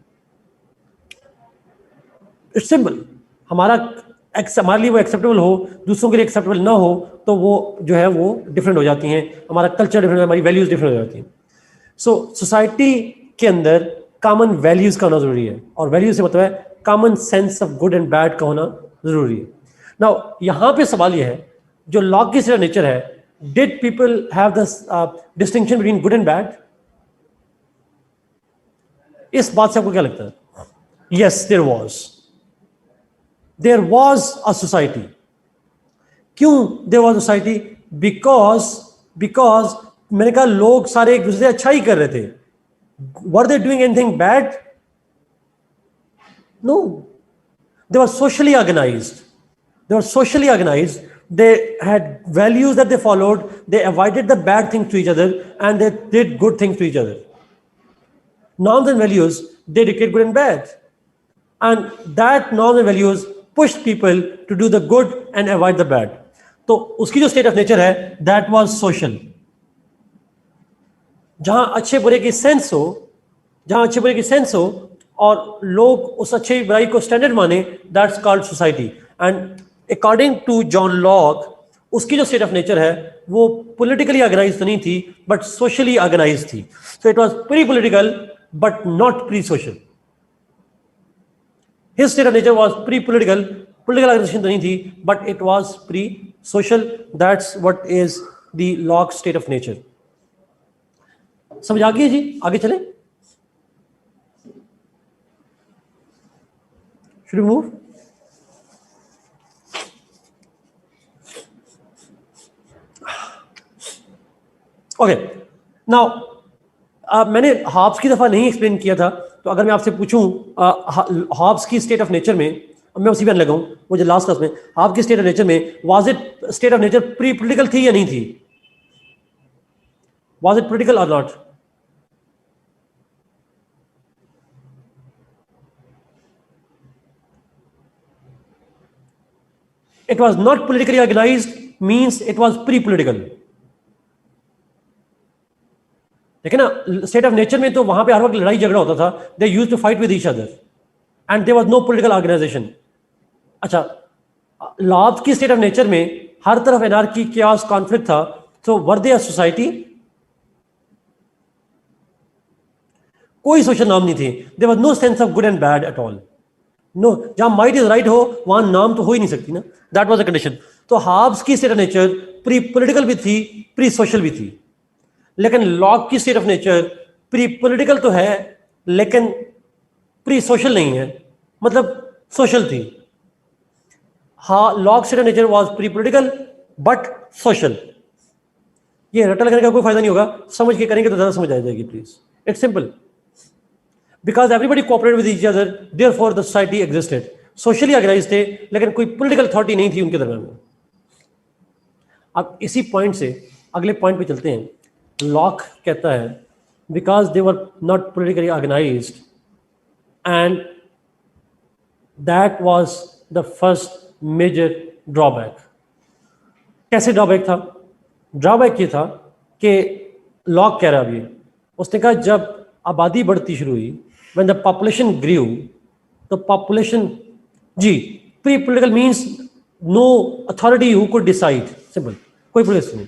It's simple. हमारे लिए वो एक्सेप्टेबल हो, दूसरों के लिए एक्सेप्टेबल ना हो, तो वो जो है वो डिफरेंट हो जाती हैं. हमारा कल्चर डिफरेंट है, हमारी वैल्यूज डिफरेंट हो जाती हैं. सो सोसाइटी के अंदर कॉमन वैल्यूज का होना जरूरी है, और वैल्यूज से मतलब है common sense of good and bad का होना जरूरी है. नाउ यहाँ पे सवाल ये है, जो लॉ की सिर्फ नेचर है, did people have this distinction between good and bad? इस बात से आपको क्या लगता है? Yes, there was a society. क्यों there was a society? because मैंने कहा लोग सारे एक दूसरे से अच्छा ही कर रहे थे. Were they doing anything bad? No. They were socially organized. They had values that they followed. They avoided the bad things to each other, and they did good things to each other. Norms and values, they dictate good and bad. And that norms and values pushed people to do the good and avoid the bad. तो उसकी जो स्टेट ऑफ नेचर है, दैट वाज सोशल. जहां अच्छे बुरे की सेंस हो और लोग उस अच्छे बुराई को स्टैंडर्ड माने, that's called society. And according to John Locke, उसकी जो स्टेट ऑफ नेचर है वो पॉलिटिकली ऑर्गेनाइज तो नहीं थी, बट सोशली ऑर्गेनाइज थी. So it was pre political but not pre social. His state of nature was pre-political. Political organization तो नहीं थी, but it was pre-social. That's what is the Locke state of nature. समझ आ गई है जी? आगे चलें? Should we move? Okay. Now, मैंने हॉब्स की दफा नहीं एक्सप्लेन किया था, तो अगर मैं आपसे पूछूं हॉब्स की स्टेट ऑफ नेचर में, मैं उसी पे लगाऊं, वो जो लास्ट क्लास में हॉब्स की स्टेट ऑफ नेचर में, was it state of nature pre political थी या नहीं थी? Was it political or not? It was not politically organized, means it was pre political. देखिए ना, स्टेट ऑफ नेचर में तो वहां पे हर वक्त लड़ाई झगड़ा होता था. They used to fight with each other and there was no political organization. अच्छा, लॉब्स की स्टेट ऑफ नेचर में हर तरफ एनार्की, chaos, कॉन्फ्लिक्ट था. तो वर दे अ सोसाइटी? कोई सोशल नॉर्म नहीं थी. There was no sense of good and bad at all. No, जहां माइट इज राइट हो वहां नाम तो हो ही नहीं सकती ना. That was the condition. तो हॉब्स की state of nature pre political भी थी, प्री सोशल भी थी. लेकिन लॉक की state of nature pre political तो है, लेकिन प्री सोशल नहीं है, मतलब सोशल थी. हाँ, lock state of nature was pre political but social. ये रट्टा लगाने का कोई फायदा नहीं होगा, समझ के करेंगे तो ज्यादा समझ आ जाएगी। Please, it's simple. Because everybody cooperate with each other, therefore the society existed. Socially organized थे, लेकिन कोई पॉलिटिकल अथॉरिटी नहीं थी उनके दरमियान में। अब इसी पॉइंट से अगले पॉइंट पे चलते हैं। लॉक कहता है because they were not politically organized and that was the first major drawback. कैसे ड्रॉबैक था? ड्रॉबैक ये था कि लॉक कह रहा है अभी, उसने कहा जब आबादी बढ़ती शुरू हुई, व्हेन द पॉपुलेशन ग्रीव, तो पॉपुलेशन जी pre political means no authority who could decide, simple, कोई पॉलिटिक्स नहीं।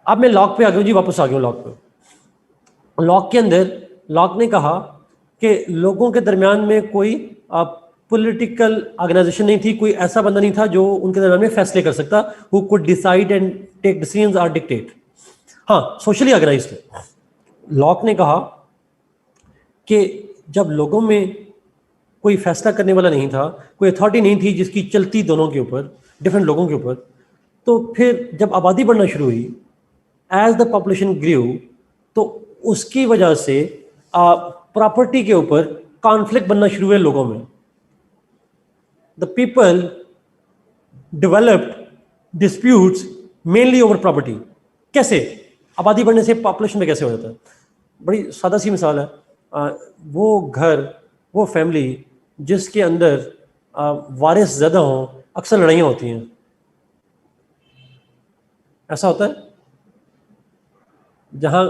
अब मैं लॉक पे आ गया जी, वापस आ गया लॉक पे। लॉक के अंदर लॉक ने कहा कि लोगों के दरमियान में कोई पॉलिटिकल ऑर्गेनाइजेशन नहीं थी, कोई ऐसा बंदा नहीं था जो उनके दरमियान में फैसले कर सकता, who could decide and take decisions or dictate. हाँ, सोशली ऑर्गेनाइज्ड है। लॉक ने कहा कि जब लोगों में कोई फैसला करने वाला नहीं था, कोई अथॉरिटी नहीं थी जिसकी चलती दोनों के ऊपर, डिफरेंट लोगों के ऊपर, तो फिर जब आबादी बढ़ना शुरू हुई, एज द पॉपुलेशन ग्रीव, तो उसकी वजह से प्रॉपर्टी के ऊपर कॉन्फ्लिक्ट बनना शुरू हुए लोगों में। The people developed disputes mainly over property. कैसे? आबादी बढ़ने से पॉपुलेशन में कैसे हो जाता है? बड़ी सादा सी मिसाल है। वो घर, वो फैमिली जिसके अंदर वारिस ज़्यादा हों, अक्सर लड़ाइयाँ होती हैं। ऐसा होता है जहाँ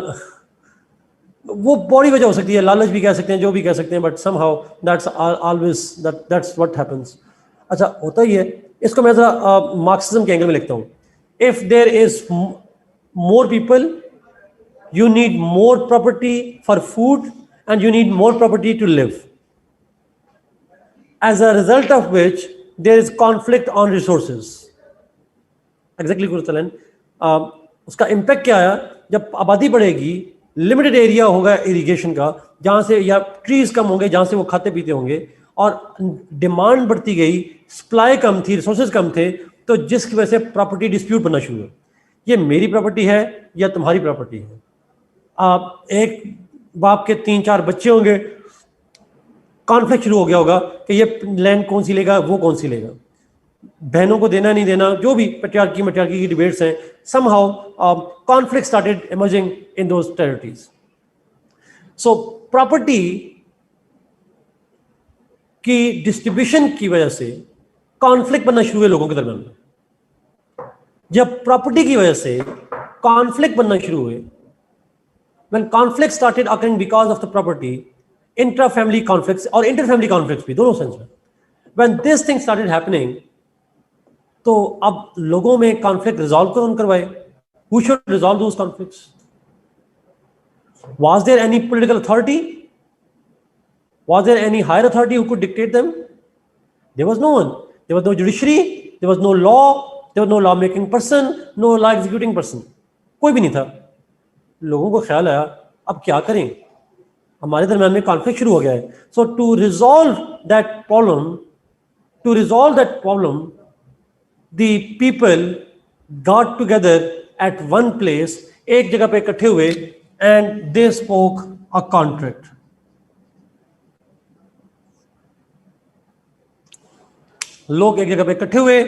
वो बड़ी वजह हो सकती है, लालच भी कह सकते हैं, जो भी कह सकते हैं, but somehow that's always that's what happens. अच्छा, होता ही है। इसको मैं ज़रा मार्क्सिज्म के एंगल में लिखता हूँ। If there is more people, you need more property for food and you need more property to live, as a result of which there is conflict on resources. Exactly, Gurutalan. उसका इम्पैक्ट क्या आया? जब आबादी बढ़ेगी, लिमिटेड एरिया होगा इरिगेशन का, जहाँ से, या ट्रीज कम होंगे जहाँ से वो खाते पीते होंगे, और डिमांड बढ़ती गई, सप्लाई कम थी, रिसोर्सेज कम थे, तो जिसकी वजह से प्रॉपर्टी डिस्प्यूट बनना शुरू हुआ। ये मेरी प्रॉपर्टी है या तुम्हारी प्रॉपर्टी है? आप एक बाप के 3-4 बच्चे होंगे, कॉन्फ्लिक्ट शुरू हो गया होगा कि ये लैंड कौन सी लेगा, वो कौन सी लेगा, बहनों को देना नहीं देना, जो भी पेट्रियार्की की डिबेट्स हैं, somehow conflict started emerging in those territories. So property की डिस्ट्रीब्यूशन की वजह से कॉन्फ्लिक्ट बनना शुरू हुए लोगों के दरमियान में। जब प्रॉपर्टी की वजह से कॉन्फ्लिक्ट बनना शुरू हुए, when conflict started occurring because of the property, intra-family conflicts और inter-family conflicts भी, दोनों सेंस में, when this thing started happening, तो अब लोगों में conflict resolve कौन करवाए? Who should resolve those conflicts? Was there any political authority? Was there any higher authority who could dictate them? There was no one. There was no judiciary, there was no law, there was no law-making person, no law-executing person. कोई भी नहीं था। लोगों को ख्याल आया अब क्या करें, हमारे दरमियान में कॉन्फ्लिक्ट शुरू हो गया है। So to resolve that problem the people got together at one place, एक जगह पे इकट्ठे हुए, and they spoke a contract. लोग एक जगह पे इकट्ठे हुए,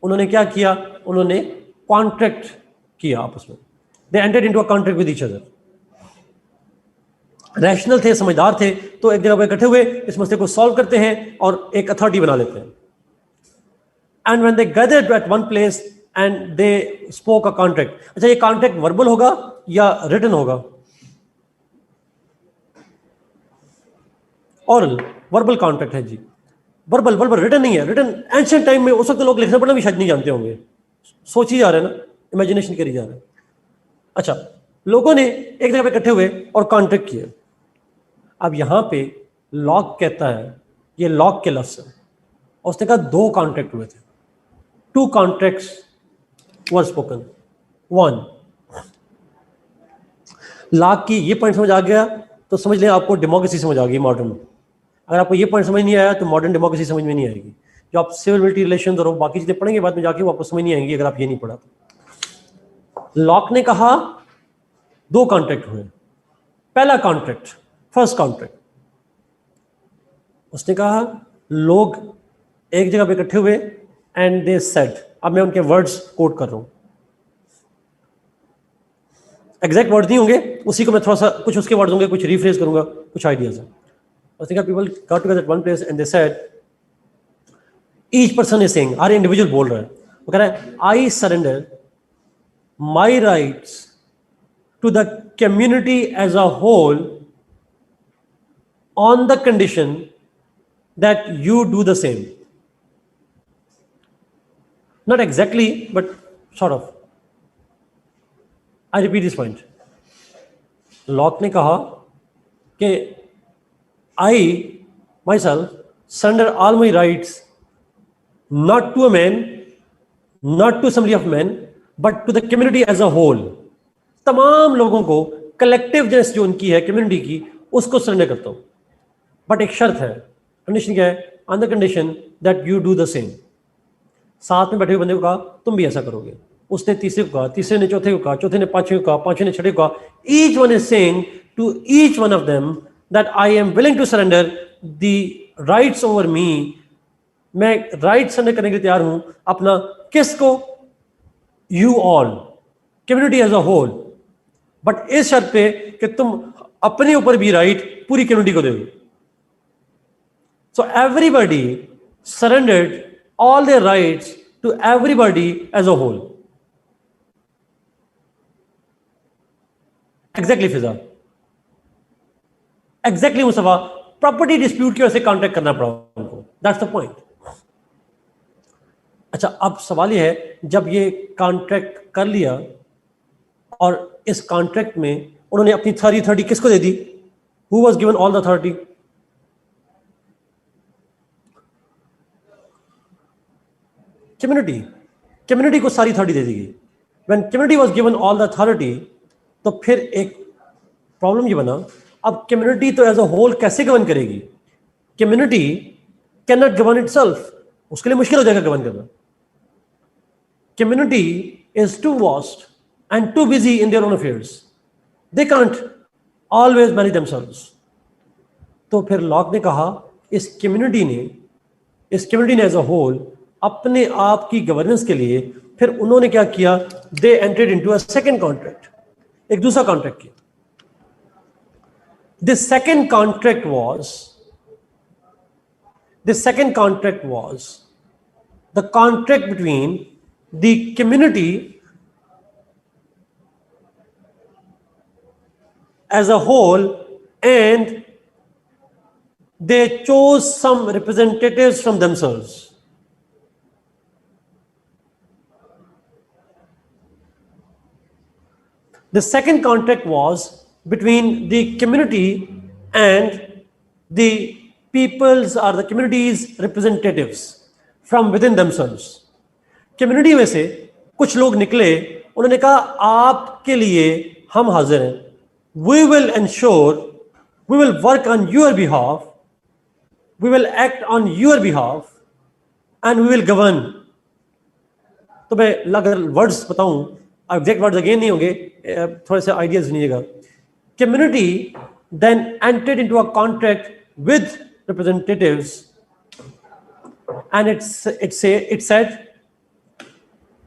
उन्होंने क्या किया? उन्होंने कॉन्ट्रैक्ट किया आपस में। They entered into a contract with each other. Rational थे, समझदार थे, तो एक जगह पर इकट्ठे हुए, इस मसले को सॉल्व करते हैं और एक अथॉरिटी बना लेते हैं। And when they gathered eight one place and they spoke a contract. अच्छा, ये कॉन्ट्रैक्ट वर्बल होगा या रिटन होगा? ओरल, वर्बल कॉन्ट्रैक्ट है जी। वर्बल रिटन नहीं है। रिटन एंशिएंट टाइम में, उस वक्त लोग लिखना पढ़ना भी शायद नहीं जानते होंगे, सोच ही जा रहे हैं ना, इमेजिनेशन करी जा रहे हैं। अच्छा, लोगों ने एक जगह पे इकट्ठे हुए और कॉन्ट्रैक्ट किए। अब यहां पे लॉक कहता है, ये लॉक के लफ्ज़ है, उसने कहा 2 कॉन्ट्रैक्ट हुए थे, 2 कॉन्ट्रैक्ट्स वर स्पोकन। 1, लॉक की ये पॉइंट समझ आ गया तो समझ लें आपको डेमोक्रेसी समझ आ गई मॉडर्न। अगर आपको ये पॉइंट समझ नहीं आया तो मॉडर्न डेमोक्रेसी समझ में नहीं आएगी। जो आप सिविल मिलिट्री रिलेशन और बाकी चीजें पढ़ेंगे बाद में जाके वो आपको समझ नहीं आएंगी अगर आप ये नहीं पढ़ा तो। लॉक ने कहा 2 कॉन्ट्रैक्ट हुए। पहला कॉन्ट्रैक्ट, फर्स्ट कॉन्ट्रैक्ट, उसने कहा लोग एक जगह पे इकट्ठे हुए एंड दे सेड, अब मैं उनके वर्ड्स कोट कर रहा हूं, एग्जैक्ट वर्ड नहीं होंगे, उसी को मैं थोड़ा सा कुछ उसके वर्ड्स होंगे, कुछ रिफ्रेज करूंगा, कुछ आइडियाज हैं। उसने कहा people got together at one place and they said, each person is saying, हर इंडिविजुअल बोल रहा है, वो कह रहा है I surrender my rights to the community as a whole on the condition that you do the same. Not exactly but sort of. I repeat this point. Locke ने कहा कि I myself surrender all my rights not to a man, not to assembly of man, but to the community as a whole. तमाम लोगों को कलेक्टिवनेस जो उनकी है कम्युनिटी की, उसको सरेंडर करता हूं, बट एक शर्त है। कंडीशन क्या है? On the condition that you do the same. साथ में बैठे हुए बंदे को कहा तुम भी ऐसा करोगे, उसने तीसरे को कहा, तीसरे ने चौथे को कहा, चौथे ने पांचवें को कहा, पांचवें ने छठे को कहा। Each one is saying to each one of them that I am willing to surrender the rights over me. मैं राइट सरेंडर करने के लिए तैयार हूं अपना, किसको? You all, community as a whole, but इस शर्त पे कि तुम अपने ऊपर भी राइट पूरी कम्युनिटी को दोगे। So everybody surrendered all their rights to everybody as a whole. Exactly Fiza, exactly Mustafa, property dispute की वजह से कॉन्ट्रैक्ट करना पड़ा उनको, दैट्स द पॉइंट। अच्छा, अब सवाल यह है, जब ये कॉन्ट्रैक्ट कर लिया और इस कॉन्ट्रैक्ट में उन्होंने अपनी अथॉरिटी किसको दे दी? Who was given all the authority? Community को सारी अथॉरिटी दे दी गई। When community was given all the authority, तो फिर एक प्रॉब्लम ये बना, अब कम्युनिटी तो एज अ होल कैसे गवर्न करेगी? Community can not govern itself, उसके लिए मुश्किल हो जाएगा गवर्न करना। Community is too vast and too busy in their own affairs, they can't always manage themselves. तो फिर लॉक ने कहा इस कम्युनिटी ने एज अ होल अपने आप की गवर्नेंस के लिए फिर उन्होंने क्या किया? They entered into a second contract, एक दूसरा कॉन्ट्रैक्ट किया। This second contract was the contract between the community as a whole and they chose some representatives from themselves. The second contract was between the community and the people's or the community's representatives from within themselves. Community में से कुछ लोग निकले, उन्होंने कहा आपके लिए हम हाजिर हैं, we will ensure, we will work on your behalf, we will act on your behalf and we will govern. तो मैं अगर वर्ड्स बताऊं, एग्जैक्ट वर्ड्स अगेन नहीं होंगे, थोड़े से आइडियाज सुनिएगा। Community then entered into a contract with representatives and it said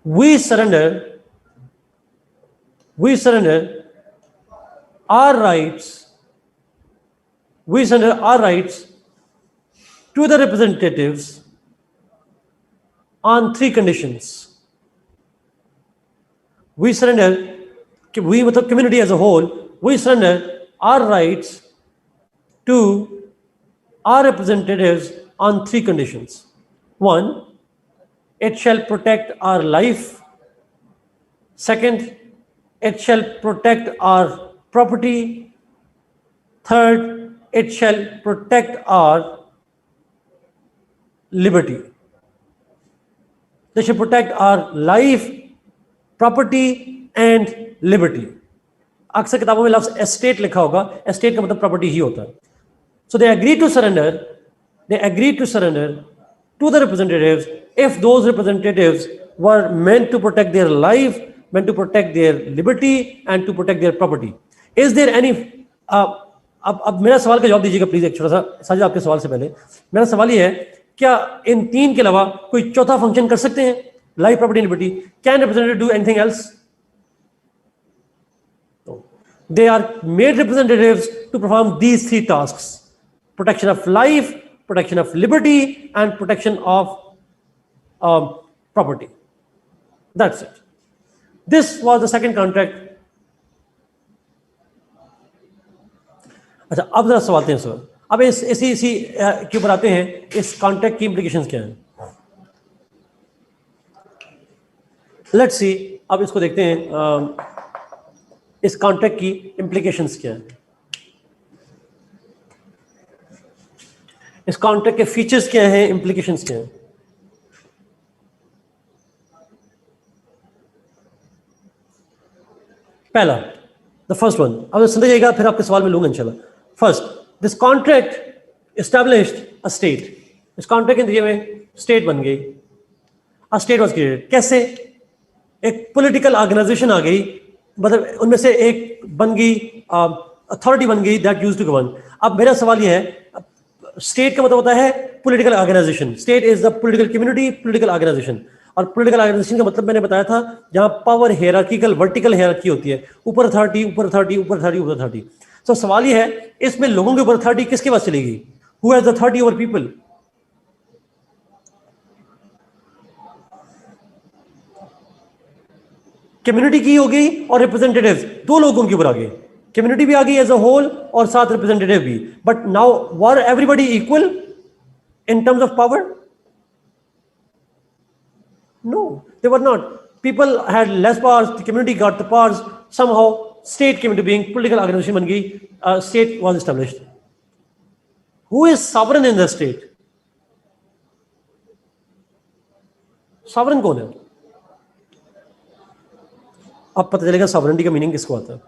we surrender our rights to the representatives on 3 conditions. We मतलब community as a whole, we surrender our rights to our representatives on 3 conditions. 1, it shall protect our life. Second, it shall protect our property. Third, it shall protect our liberty. They should protect our life, property and liberty. अक्सर किताबों में लफ्ज एस्टेट लिखा होगा, एस्टेट का मतलब प्रॉपर्टी ही होता है। So they agreed to surrender to the representatives if those representatives were meant to protect their life, meant to protect their liberty and to protect their property. Is there any अब मेरा सवाल का जवाब दीजिएगा प्लीज, एक छोटा सा साजिद आपके सवाल से पहले मेरा सवाल ये है, क्या इन तीन के अलावा कोई चौथा फंक्शन कर सकते हैं? Life, property, liberty. Can representative do anything else? They are made representatives to perform these three tasks: protection of life, protection of liberty, and protection of property. That's it. This was the second contract. अच्छा, अब जरा सवाल हैं सर. अब इसी के ऊपर आते हैं, इस कॉन्ट्रैक्ट की इंप्लीकेशंस क्या हैं. लेट्स सी, अब इसको देखते हैं, इस कॉन्ट्रैक्ट की इंप्लीकेशंस क्या हैं, इस कॉन्ट्रैक्ट के फीचर्स क्या हैं, इंप्लीकेशंस क्या हैं. पहला, द फर्स्ट वन, अब सुन जाइएगा, फिर आपके सवाल में लूंगा इंशाल्लाह. First, this contract established a state. इस कॉन्ट्रैक्ट के नतीजे में स्टेट बन गई. अ स्टेट वाज क्रिएटेड. कैसे? एक पॉलिटिकल ऑर्गेनाइजेशन आ गई, मतलब उनमें से एक बन गई, अथॉरिटी बन गई दैट यूज्ड टू गवर्न. अब मेरा सवाल ये है, स्टेट का मतलब होता है political organization. State is the political community, political organization. और पॉलिटिकल ऑर्गेनाइजेशन का मतलब मैंने बताया था, जहां पावर हायरार्किकल, वर्टिकल हायरार्की होती है, ऊपर अथॉरिटी, ऊपर अथॉरिटी, ऊपर अथॉरिटी, ऊपर अथॉरिटी. तो सवाल ये है, इसमें लोगों के ऊपर अथॉरिटी किसके पास चलेगी? Who has the authority over people? Community की हो गई और रिप्रेजेंटेटिव्स, दो लोगों के ऊपर आ गए. कम्युनिटी भी आ गई एज अ होल और साथ रिप्रेजेंटेटिव भी. But now were everybody equal in terms of power? No, they were not. People had less powers, the community got the powers. Somehow state came into being, political organization ban gayi, state was established. Who is sovereign in the state? Sovereign कौन है? अब पता चलेगा सॉवरेनिटी का मीनिंग किसको आता है.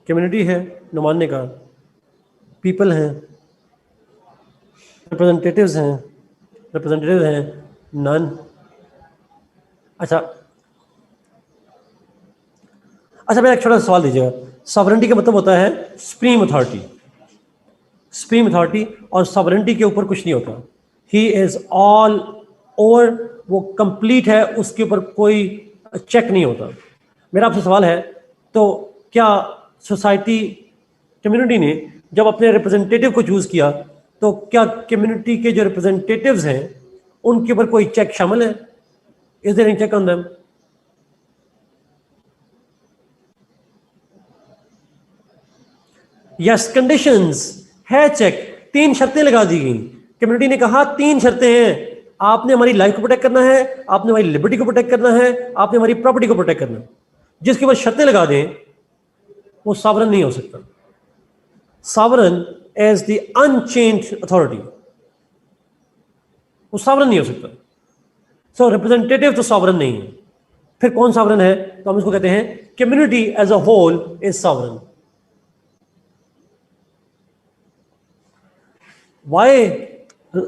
कम्युनिटी है नुमाने का, पीपल हैं, रिप्रेजेंटेटिव्स हैं, रिप्रेजेंटेटिव हैं नन. अच्छा, मेरा एक छोटा सवाल दीजिएगा. सॉवरेनिटी का मतलब होता है सुप्रीम अथॉरिटी. सुप्रीम अथॉरिटी और सॉवरेनिटी के ऊपर कुछ नहीं होता. ही इज ऑल ओवर, वो कंप्लीट है, उसके ऊपर कोई चेक नहीं होता. मेरा आपसे सवाल है, तो क्या सोसाइटी, कम्युनिटी ने जब अपने रिप्रेजेंटेटिव को चूज किया, तो क्या कम्युनिटी के जो रिप्रेजेंटेटिव्स हैं उनके ऊपर कोई चेक शामिल है? Is there any check on them? Yes, conditions है चेक. 3 शर्तें लगा दी गई. कम्युनिटी ने कहा 3 शर्तें हैं, आपने हमारी लाइफ को प्रोटेक्ट करना है, आपने हमारी लिबर्टी को प्रोटेक्ट करना है, आपने हमारी प्रॉपर्टी को प्रोटेक्ट करना है. जिसके ऊपर शर्तें लगा दें वो सॉवरेन नहीं हो सकता. Sovereign as the unchanged authority, वो सॉवरेन नहीं हो सकता. सो रिप्रेजेंटेटिव तो सॉवरेन नहीं है. फिर कौन सॉवरेन है? तो हम इसको कहते हैं community as a whole is sovereign. Why?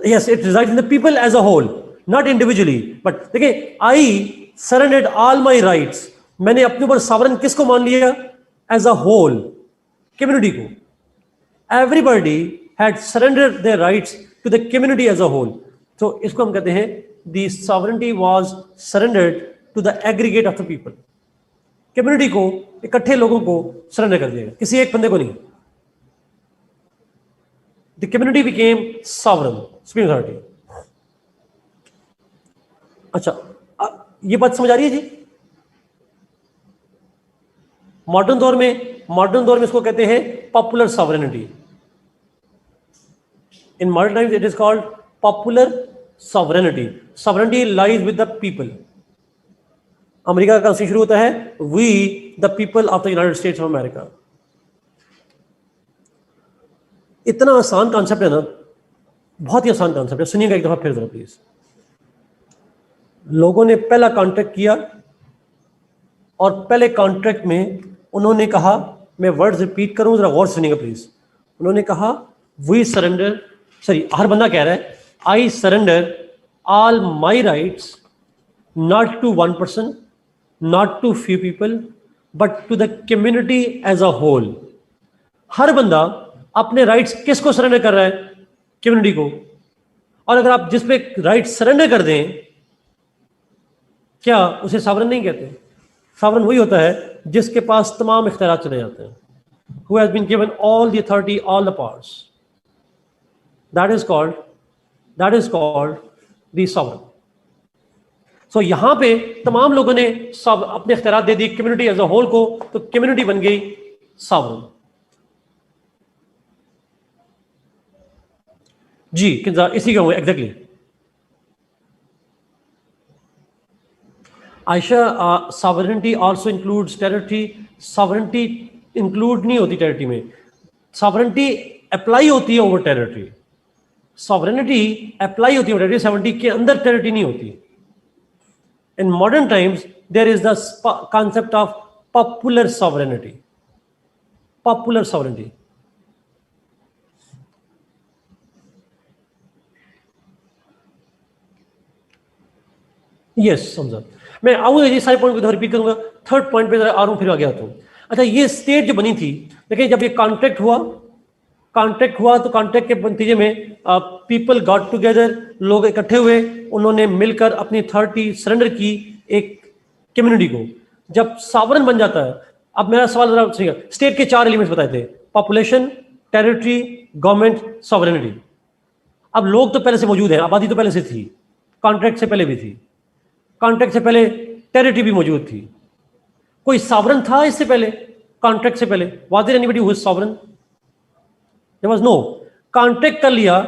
Yes, it resides in the people as a whole, not individually. But देखिए, I surrendered all my rights. मैंने अपने ऊपर सॉवरेन किसको मान लिया? एज अ होल, कम्युनिटी को. Everybody had surrendered their rights to the community as a whole. So इसको हम कहते हैं the sovereignty was surrendered to the aggregate of the people. Community को, इकट्ठे लोगों को surrender कर दिया गया, किसी एक बंदे को नहीं. The community became sovereign, supreme authority. अच्छा, ये बात समझ आ रही है जी? मॉडर्न दौर में इसको कहते हैं popular sovereignty. In modern times, it is called popular sovereignty. Sovereignty lies with the people. America का कॉन्स्टिट्यूशन शुरू होता है, We the people of the United States of America. इतना आसान कॉन्सेप्ट है ना, बहुत ही आसान कॉन्सेप्ट है. सुनिएगा एक दफा फिर जरा प्लीज. लोगों ने पहला कॉन्ट्रैक्ट किया और पहले कॉन्ट्रैक्ट में उन्होंने कहा, मैं वर्ड्स रिपीट करूं, जरा गौर से सुनिएगा प्लीज. उन्होंने कहा, We surrender सॉरी, हर बंदा कह रहा है I surrender all my rights not to one person, not to few people, but to the community as a whole. हर बंदा अपने राइट्स किसको सरेंडर कर रहा है? कम्युनिटी को। और अगर आप जिस पे राइट सरेंडर कर दें, क्या उसे सॉवरेन नहीं कहते? सॉवरेन वही होता है जिसके पास तमाम इख्तियार चले जाते हैं, who has been given all the authority, all the powers. That is called the sovereign. So यहां पे तमाम लोगों ने सब अपने इख्तियार दे दी कम्युनिटी एज अ होल को, तो कम्युनिटी बन गई सॉवरेन। जी इसी का exactly Ayesha, sovereignty also includes territory. Sovereignty include नहीं होती टेरिटरी में, सॉवरेनिटी अप्लाई होती है ओवर टेरिटरी। सॉवरेनिटी अप्लाई होती है टेरिटरी, सॉवरेनिटी के अंदर टेरिटरी नहीं होती। In modern times there is the concept of popular sovereignty. Popular sovereignty, yes समझा। मैं आऊंगा ये सारे पॉइंट को रिपीट करूंगा, थर्ड पॉइंट पे आ रहा हूं, फिर आगे आता हूं। अच्छा, ये स्टेट जो बनी थी, देखिए जब ये कॉन्ट्रैक्ट हुआ तो कॉन्ट्रैक्ट के नतीजे में पीपल गॉट टुगेदर, लोग इकट्ठे हुए, उन्होंने मिलकर अपनी अथॉरिटी सरेंडर की एक कम्युनिटी को। जब सॉवरेन बन जाता है, अब मेरा सवाल जरा सुनिएगा, स्टेट के 4 एलिमेंट्स बताए थे, पॉपुलेशन, टेरिटरी, गवर्नमेंट, सॉवरेनिटी। अब लोग तो पहले से मौजूद हैं, आबादी तो पहले से थी, कॉन्ट्रैक्ट से पहले भी थी, कॉन्ट्रैक्ट से पहले टेरिटरी भी मौजूद थी। कोई सॉवरेन था इससे पहले? कॉन्ट्रैक्ट से पहले was there anybody who is sovereign? There was no. Contract कर लिया,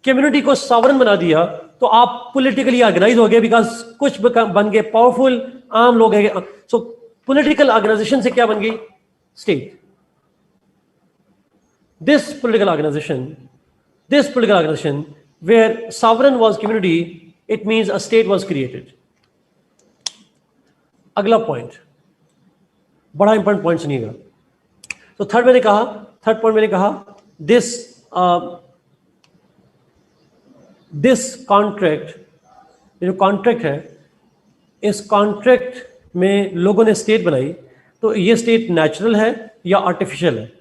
कम्युनिटी को सॉवरेन बना दिया, तो आप पॉलिटिकली ऑर्गेनाइज हो गए, बिकॉज कुछ बन गए पावरफुल, आम लोग हैं। सो पॉलिटिकल ऑर्गेनाइजेशन से क्या बन गई? State. This political organization where sovereign was community, it means a state was created. अगला पॉइंट बड़ा इंपॉर्टेंट पॉइंट सुनिएगा। तो थर्ड पॉइंट मैंने कहा दिस कॉन्ट्रैक्ट, जो कॉन्ट्रैक्ट है, इस कॉन्ट्रैक्ट में लोगों ने स्टेट बनाई, तो ये स्टेट नेचुरल है या आर्टिफिशियल है?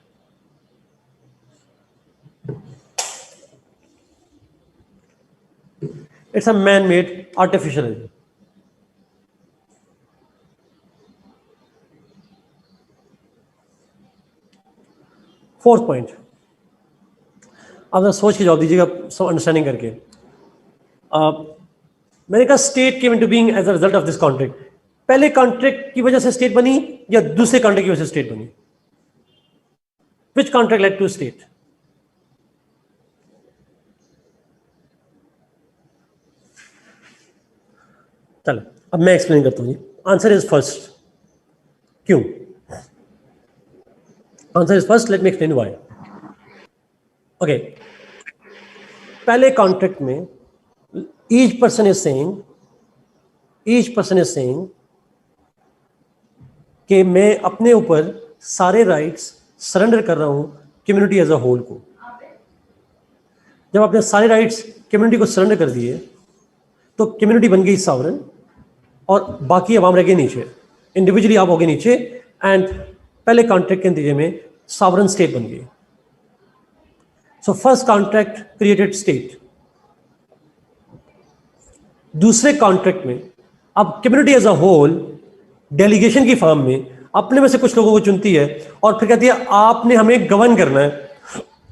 It's a man made, artificial है। फोर्थ पॉइंट, आप जरा सोच के जवाब दीजिएगा, सब अंडरस्टैंडिंग करके। मैंने कहा state came into being as a result of this contract. पहले कॉन्ट्रैक्ट की वजह से स्टेट बनी या दूसरे कॉन्ट्रैक्ट की वजह से स्टेट बनी? Which contract led to state? चलो अब मैं एक्सप्लेन करता हूँ। Answer is first. क्यों? Answer is first, let me explain why. Okay, पहले कॉन्ट्रैक्ट में ईच पर्सन इज सेइंग कि मैं अपने ऊपर सारे राइट्स सरेंडर कर रहा हूं कम्युनिटी एज अ होल को। जब आपने सारे राइट्स कम्युनिटी को सरेंडर कर दिए, तो कम्युनिटी बन गई सॉवरेन और बाकी अवाम रह गए नीचे, इंडिविजुअली आप हो गए नीचे, एंड पहले कॉन्ट्रैक्ट के नतीजे में सॉवरेन स्टेट बन गई। So first contract created state. दूसरे कॉन्ट्रैक्ट में अब community as a whole delegation की फॉर्म में अपने में से कुछ लोगों को चुनती है और फिर कहती है आपने हमें गवर्न करना है,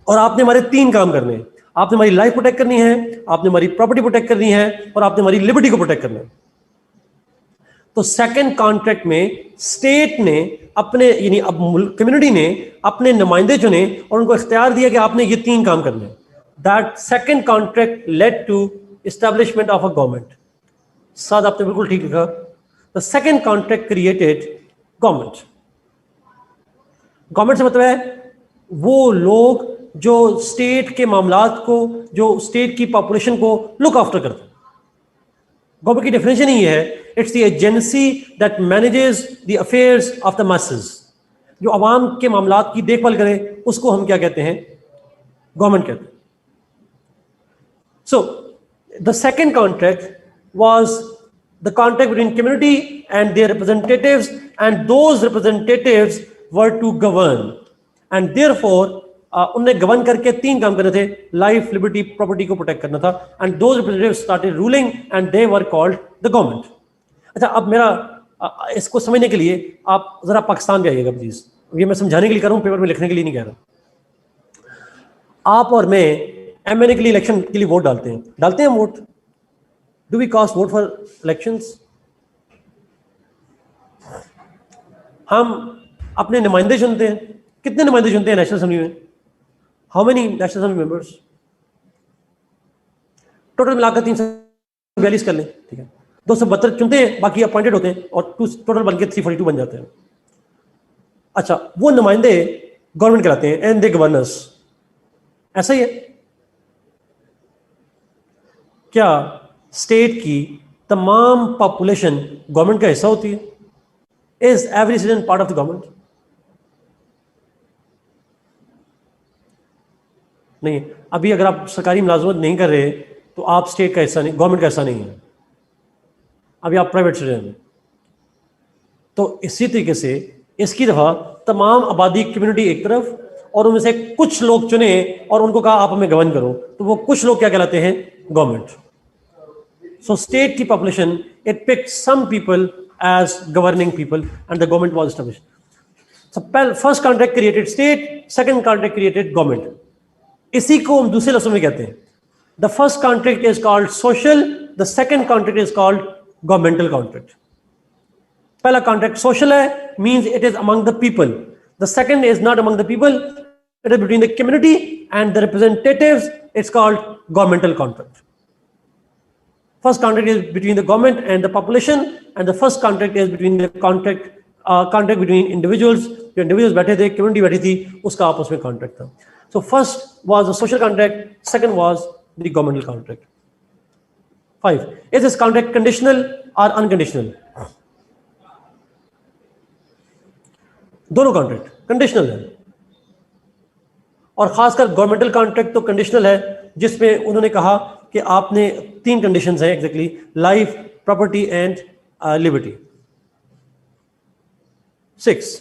और आपने हमारे 3 काम करने हैं। आपने हमारी लाइफ प्रोटेक्ट करनी है, आपने हमारी प्रॉपर्टी प्रोटेक्ट करनी है, और आपने हमारी लिबर्टी को प्रोटेक्ट करना है। तो सेकंड कॉन्ट्रैक्ट में स्टेट ने अपने, यानी अब कम्युनिटी ने अपने नुमाइंदे चुने और उनको इख्तियार दिया कि आपने ये 3 काम करने हैं। That second contract led to establishment of a government. साथ आपने बिल्कुल ठीक लिखा। The second contract created government. Government से मतलब है वो लोग जो स्टेट के मामलात को, जो स्टेट की पॉपुलेशन को लुक आफ्टर करते हैं। गवर्नमेंट की डेफिनेशन ही है, it's the agency that manages the affairs of the masses. जो आवाम के मामलात की देखभाल करे उसको हम क्या कहते हैं? गवर्नमेंट कहते हैं। So the second contract was the contract between community and their representatives, and those representatives were to govern, and therefore उनने गवर्न करके 3 काम करने थे, लाइफ, लिबर्टी, प्रॉपर्टी को प्रोटेक्ट करना था, and those representatives started ruling and they were called the government. अच्छा, अब मेरा इसको समझने के लिए आप जरा पाकिस्तान भी आइएगा प्लीज. ये मैं समझाने के लिए कर रहा हूँ, पेपर में लिखने के लिए नहीं कह रहा. आप और मैं एमएनए के लिए इलेक्शन के लिए वोट डालते हैं vote. Do we cast vote for elections? हम अपने नुमाइंदे चुनते हैं. कितने नुमाइंदे चुनते हैं नेशनल असेंबली में? How many national assembly members? Total मिलाकर 342 कर लें, ठीक है. 272 चुनते हैं, बाकी अपॉइंटेड होते हैं, और टोटल बनके 342 बन जाते हैं. अच्छा, वो नुमाइंदे गवर्नमेंट कहलाते हैं, एंड दे गवर्नर्स. ऐसा ही है क्या? स्टेट की तमाम पॉपुलेशन गवर्नमेंट का हिस्सा होती है? Is every citizen part of the government? नहीं. अभी अगर आप सरकारी मुलाजमत नहीं कर रहे तो आप स्टेट का हिस्सा नहीं, गवर्नमेंट का हिस्सा नहीं है. अभी आप प्राइवेट सिटीजन हैं. तो इसी तरीके से इसकी दफा तमाम आबादी, कम्युनिटी एक तरफ, और उनमें से कुछ लोग चुने और उनको कहा आप हमें गवर्न करो, तो वो कुछ लोग क्या कहलाते हैं? गवर्नमेंट. सो स्टेट की population, it picked some people as governing people, and the government was established. So first contract created state, second contract created government. इसी को हम दूसरे लफ्ज़ों में कहते हैं, the first contract is called social, the second contract is called governmental contract. पहला contract social है, means it is among the people. The second is not among the people, it is between the community and the representatives. It's called governmental contract. First contract is between the government and the population, and the first contract is between the contract between individuals. जो individuals बैठे थे, community बैठी थी, उसका आपस में contract था. So first was the social contract, second was the governmental contract. 5. Is this contract conditional or unconditional? दोनों कॉन्ट्रैक्ट कंडीशनल है, और खासकर गवर्नमेंटल कॉन्ट्रैक्ट तो कंडीशनल है, जिसमें उन्होंने कहा कि आपने 3 कंडीशंस हैं exactly, life, property and liberty. 6.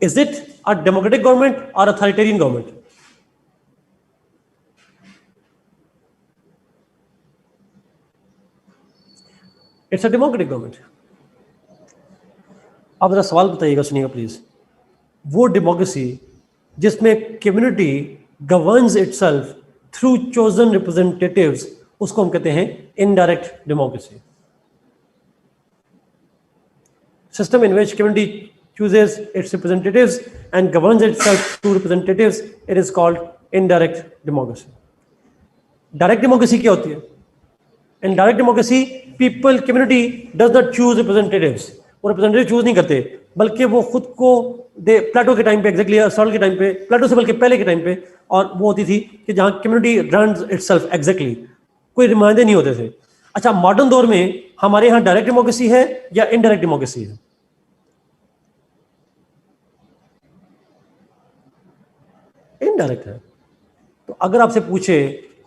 Is it a democratic government or authoritarian government? It's a democratic government. आप जरा सवाल बताइएगा, सुनिएगा प्लीज. वो डेमोक्रेसी जिसमें community governs itself through chosen representatives, उसको हम कहते हैं indirect democracy. System in which community chooses its representatives and governs itself through representatives, it is called indirect democracy. Direct democracy क्या होती है? In direct democracy, people, community does not choose representatives. वो representative choose नहीं करते, बल्कि वो खुद को प्लेटो के टाइम पे, एग्जैक्टली अरिस्टोटल के टाइम पे, प्लेटो से बल्कि पहले के टाइम पे, और वो होती थी कि जहाँ कम्युनिटी रन्स इटसेल्फ, एग्जैक्टली कोई नुमाइंदे नहीं होते थे. अच्छा, मॉडर्न दौर में हमारे यहाँ डायरेक्ट डेमोक्रेसी है या इनडायरेक्ट डेमोक्रेसी है? इनडायरेक्ट है. तो अगर आपसे पूछे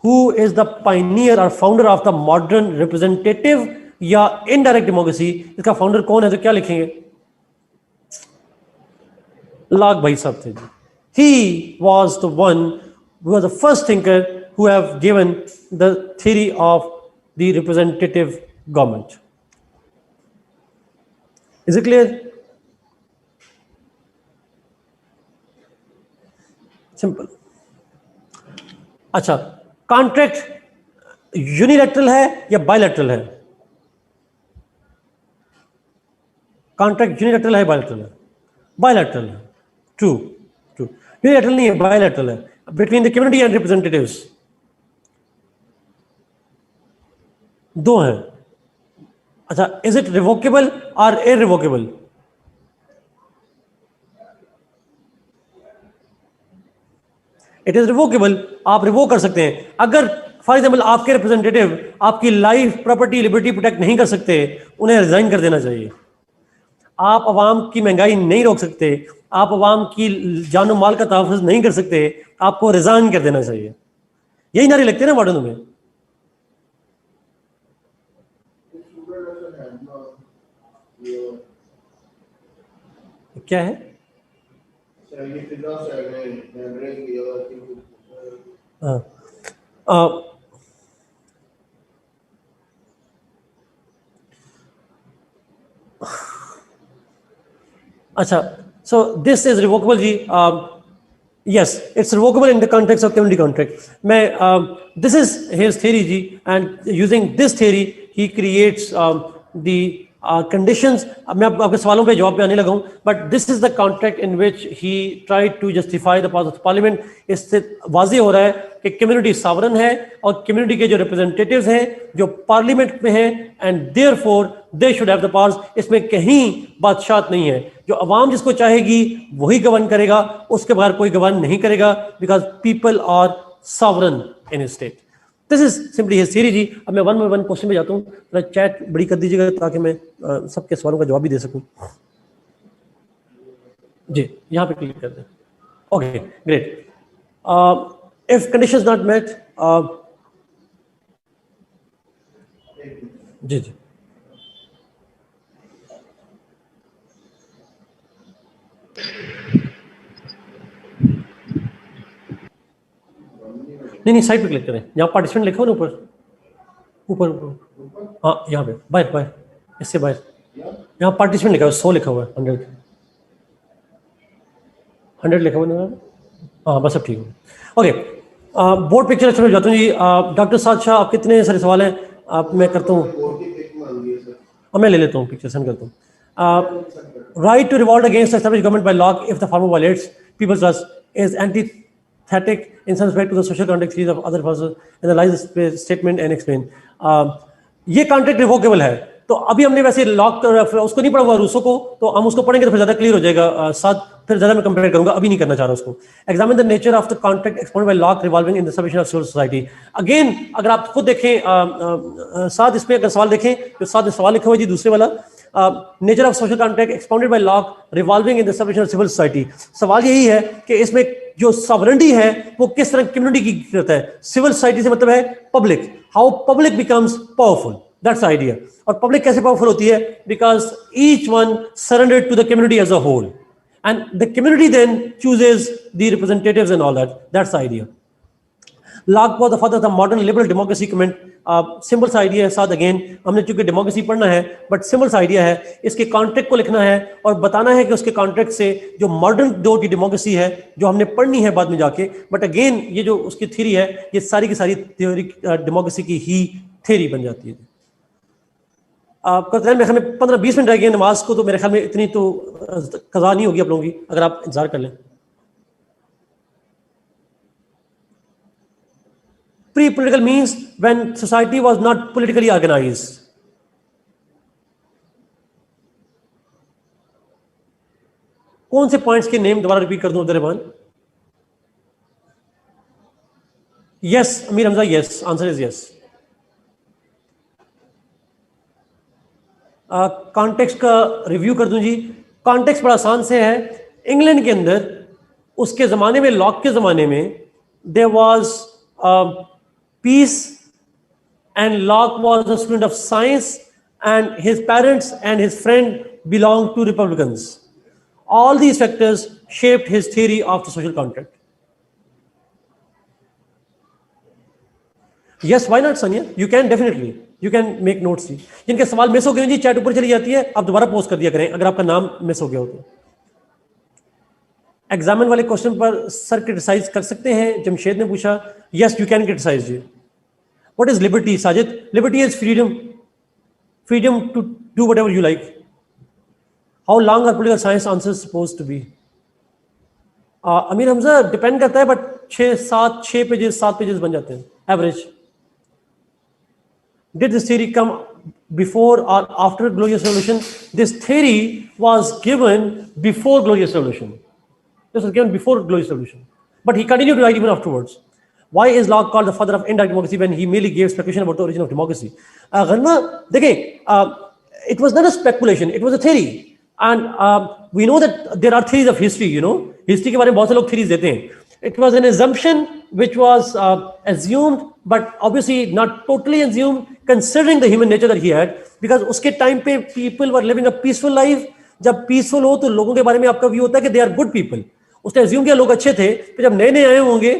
हु इज द पायनियर और founder of the modern representative या इनडायरेक्ट डेमोक्रेसी, इसका फाउंडर कौन है, तो क्या लिखेंगे? लाख भाई साहब थे. He was the one who was the first thinker who have given the theory of the representative government. Is it clear? Simple. अच्छा, कॉन्ट्रैक्ट यूनिलैटरल है या बायलैटरल है? कॉन्ट्रैक्ट यूनिलैटरल है, बायलैटरल है? बायलैटरल है. ट्रू. यूनिलैटरल नहीं है, बायलैटरल है, between the community and representatives. दो हैं. अच्छा, इज इट रिवोकेबल और इररिवोकेबल? It is revocable. आप रिवोक कर सकते हैं. अगर फॉर एग्जाम्पल आपके रिप्रेजेंटेटिव आपकी लाइफ, प्रॉपर्टी, लिबर्टी प्रोटेक्ट नहीं कर सकते, उन्हें रिजाइन कर देना चाहिए. आप आवाम की महंगाई नहीं रोक सकते, आप अवाम की जान माल का तहफ़्फ़ुज़ नहीं कर सकते, आपको रिजाइन कर देना चाहिए। यही नारे लगते हैं ना मॉडर्न में। क्या है? अच्छा, so this is revocable ji. Yes, it's revocable in the context of community contract. This is his theory ji, and using this theory he creates the conditions. मैं आपके सवालों पे जवाब पे आने लगा हूँ, but this is the contract in which he tried to justify the powers of parliament. इससे वाज़ेह हो रहा है कि कम्युनिटी सावरन है और कम्युनिटी के जो रिप्रेजेंटेटिव्स हैं जो पार्लियामेंट में हैं, and therefore they should have the powers. इसमें कहीं बादशाहत नहीं है. जो अवाम जिसको चाहेगी वही गवर्न करेगा, उसके बगैर कोई गवर्न नहीं करेगा, because people are sovereign in his state. This is simply his theory जी. अब मैं वन बाय वन क्वेश्चन पे जाता हूँ. थोड़ा चैट बड़ी कर दीजिएगा ताकि मैं सबके सवालों का जवाब भी दे सकूँ. जी, यहाँ पे क्लिक कर दें. Okay, great. If conditions not met, जी जी नहीं, साइड पे क्लिक करें. यहाँ पार्टिसिपेंट लिखा हो ना ऊपर ऊपर ऊपर. हाँ, यहाँ पे बाहर बाहर, इससे बाहर. यहाँ पार्टिसिपेंट लिखा हुआ है, 100 लिखा हुआ है. 100 लिखा हुआ है. हाँ, बस अब ठीक है. ओके, बोर्ड पिक्चर अच्छा जाता हूँ जी. डॉक्टर साद शाह, आप कितने सारे सवाल हैं? आप मैं करता हूँ, मैं ले लेता हूँ, पिक्चर सेंड करता हूँ. Right to revolt against established government by law if the farmer violates people's trust is antithetic in some respect to the social contract series of other persons, analyze the statement and explain. ये कॉन्ट्रैक्ट रिवोकेबल है. तो अभी हमने वैसे लॉक उसको नहीं पढ़ा हुआ रूसो को, तो हम उसको पढ़ेंगे तो फिर ज्यादा क्लियर हो जाएगा. साथ फिर ज्यादा मैं कंपेयर करूंगा, अभी नहीं करना चाह रहा उसको. Examine the nature of the contract expounded by Locke revolving in the submission of civil society. Again अगर आप खुद देखें साथ, इसमें अगर सवाल देखें तो साथ में सवाल लिखा हुआ जी दूसरे वाला, nature of social contract expounded by Locke revolving in the submission of civil society. सवाल यही है कि इसमें जो सॉवरेनिटी है वो किस तरह कम्युनिटी की करता है. सिविल सोसाइटी से मतलब है public. How public becomes powerful, that's idea. और पब्लिक कैसे पावरफुल होती है? Because each one surrendered to the community as a whole, and the community then chooses the representatives and all that. That's idea. Locke was the father of the modern liberal democracy comment. Simple सा आइडिया है. साथ अगेन हमने चूंकि डेमोक्रेसी पढ़ना है, बट सिंपल सा आइडिया है. इसके कॉन्ट्रैक्ट को लिखना है और बताना है कि उसके कॉन्ट्रैक्ट से जो मॉडर्न दौर की डेमोक्रेसी है जो हमने पढ़नी है बाद में जाके, बट अगेन ये जो उसकी थ्योरी है ये सारी की सारी थ्योरी डेमोक्रेसी की ही थ्योरी बन जाती है. आपका मेरे ख्याल में 15-20 मिनट रह गए नमाज को, तो मेरे ख्याल में इतनी तो कज़ा नहीं होगी आप लोगों की, अगर आप इंतजार कर लें. Pre-political means when society was not politically organized. कौन से पॉइंट्स के नेम दोबारा रिपीट कर दूं Abdul? Yes Amir Hamza, yes, answer is yes. Context का रिव्यू कर दूं जी. कॉन्टेक्स्ट बड़ा आसान से है. इंग्लैंड के अंदर उसके जमाने में, लॉक के जमाने में, there was peace, and Locke was a student of science, and his parents and his friend belonged to Republicans. All these factors shaped his theory of the social contract. Yes, why not, Sonia? You can definitely. You can make notes. जिनके सवाल मिस हो गए जी, चैट ऊपर चली जाती है, आप दोबारा पोस्ट कर दिया करें अगर आपका नाम मिस हो गया हो तो. एग्जामिन वाले क्वेश्चन पर सर क्रिटिसाइज कर सकते हैं. जमशेद ने पूछा, यस यू कैन क्रिटिसाइज जी. What is liberty, Sajid? Liberty is freedom. Freedom to do whatever you like. How long are political science answers supposed to be? Amir Hamza, depend करता है, बट 6 पेजेस 7 पेजेस बन जाते हैं average. Did this theory come before or after Glorious Revolution? This theory was given before Glorious Revolution. This was given before Glorious Revolution, but he continued to write even afterwards. Why is Locke called the father of indirect democracy when he merely gave speculation about the origin of democracy? गन्ना देखें, it was not a speculation, it was a theory. And we know that there are theories of history, you know, history के बारे में बहुत से लोग theories देते हैं. It was an assumption which was assumed, but obviously not totally assumed, considering the human nature that he had, because उसके time पे people were living a peaceful life. जब peaceful हो तो लोगों के बारे में आपका view होता है कि they are good people. उसने assume किया लोग अच्छे थे, फिर जब नए नए आए होंगे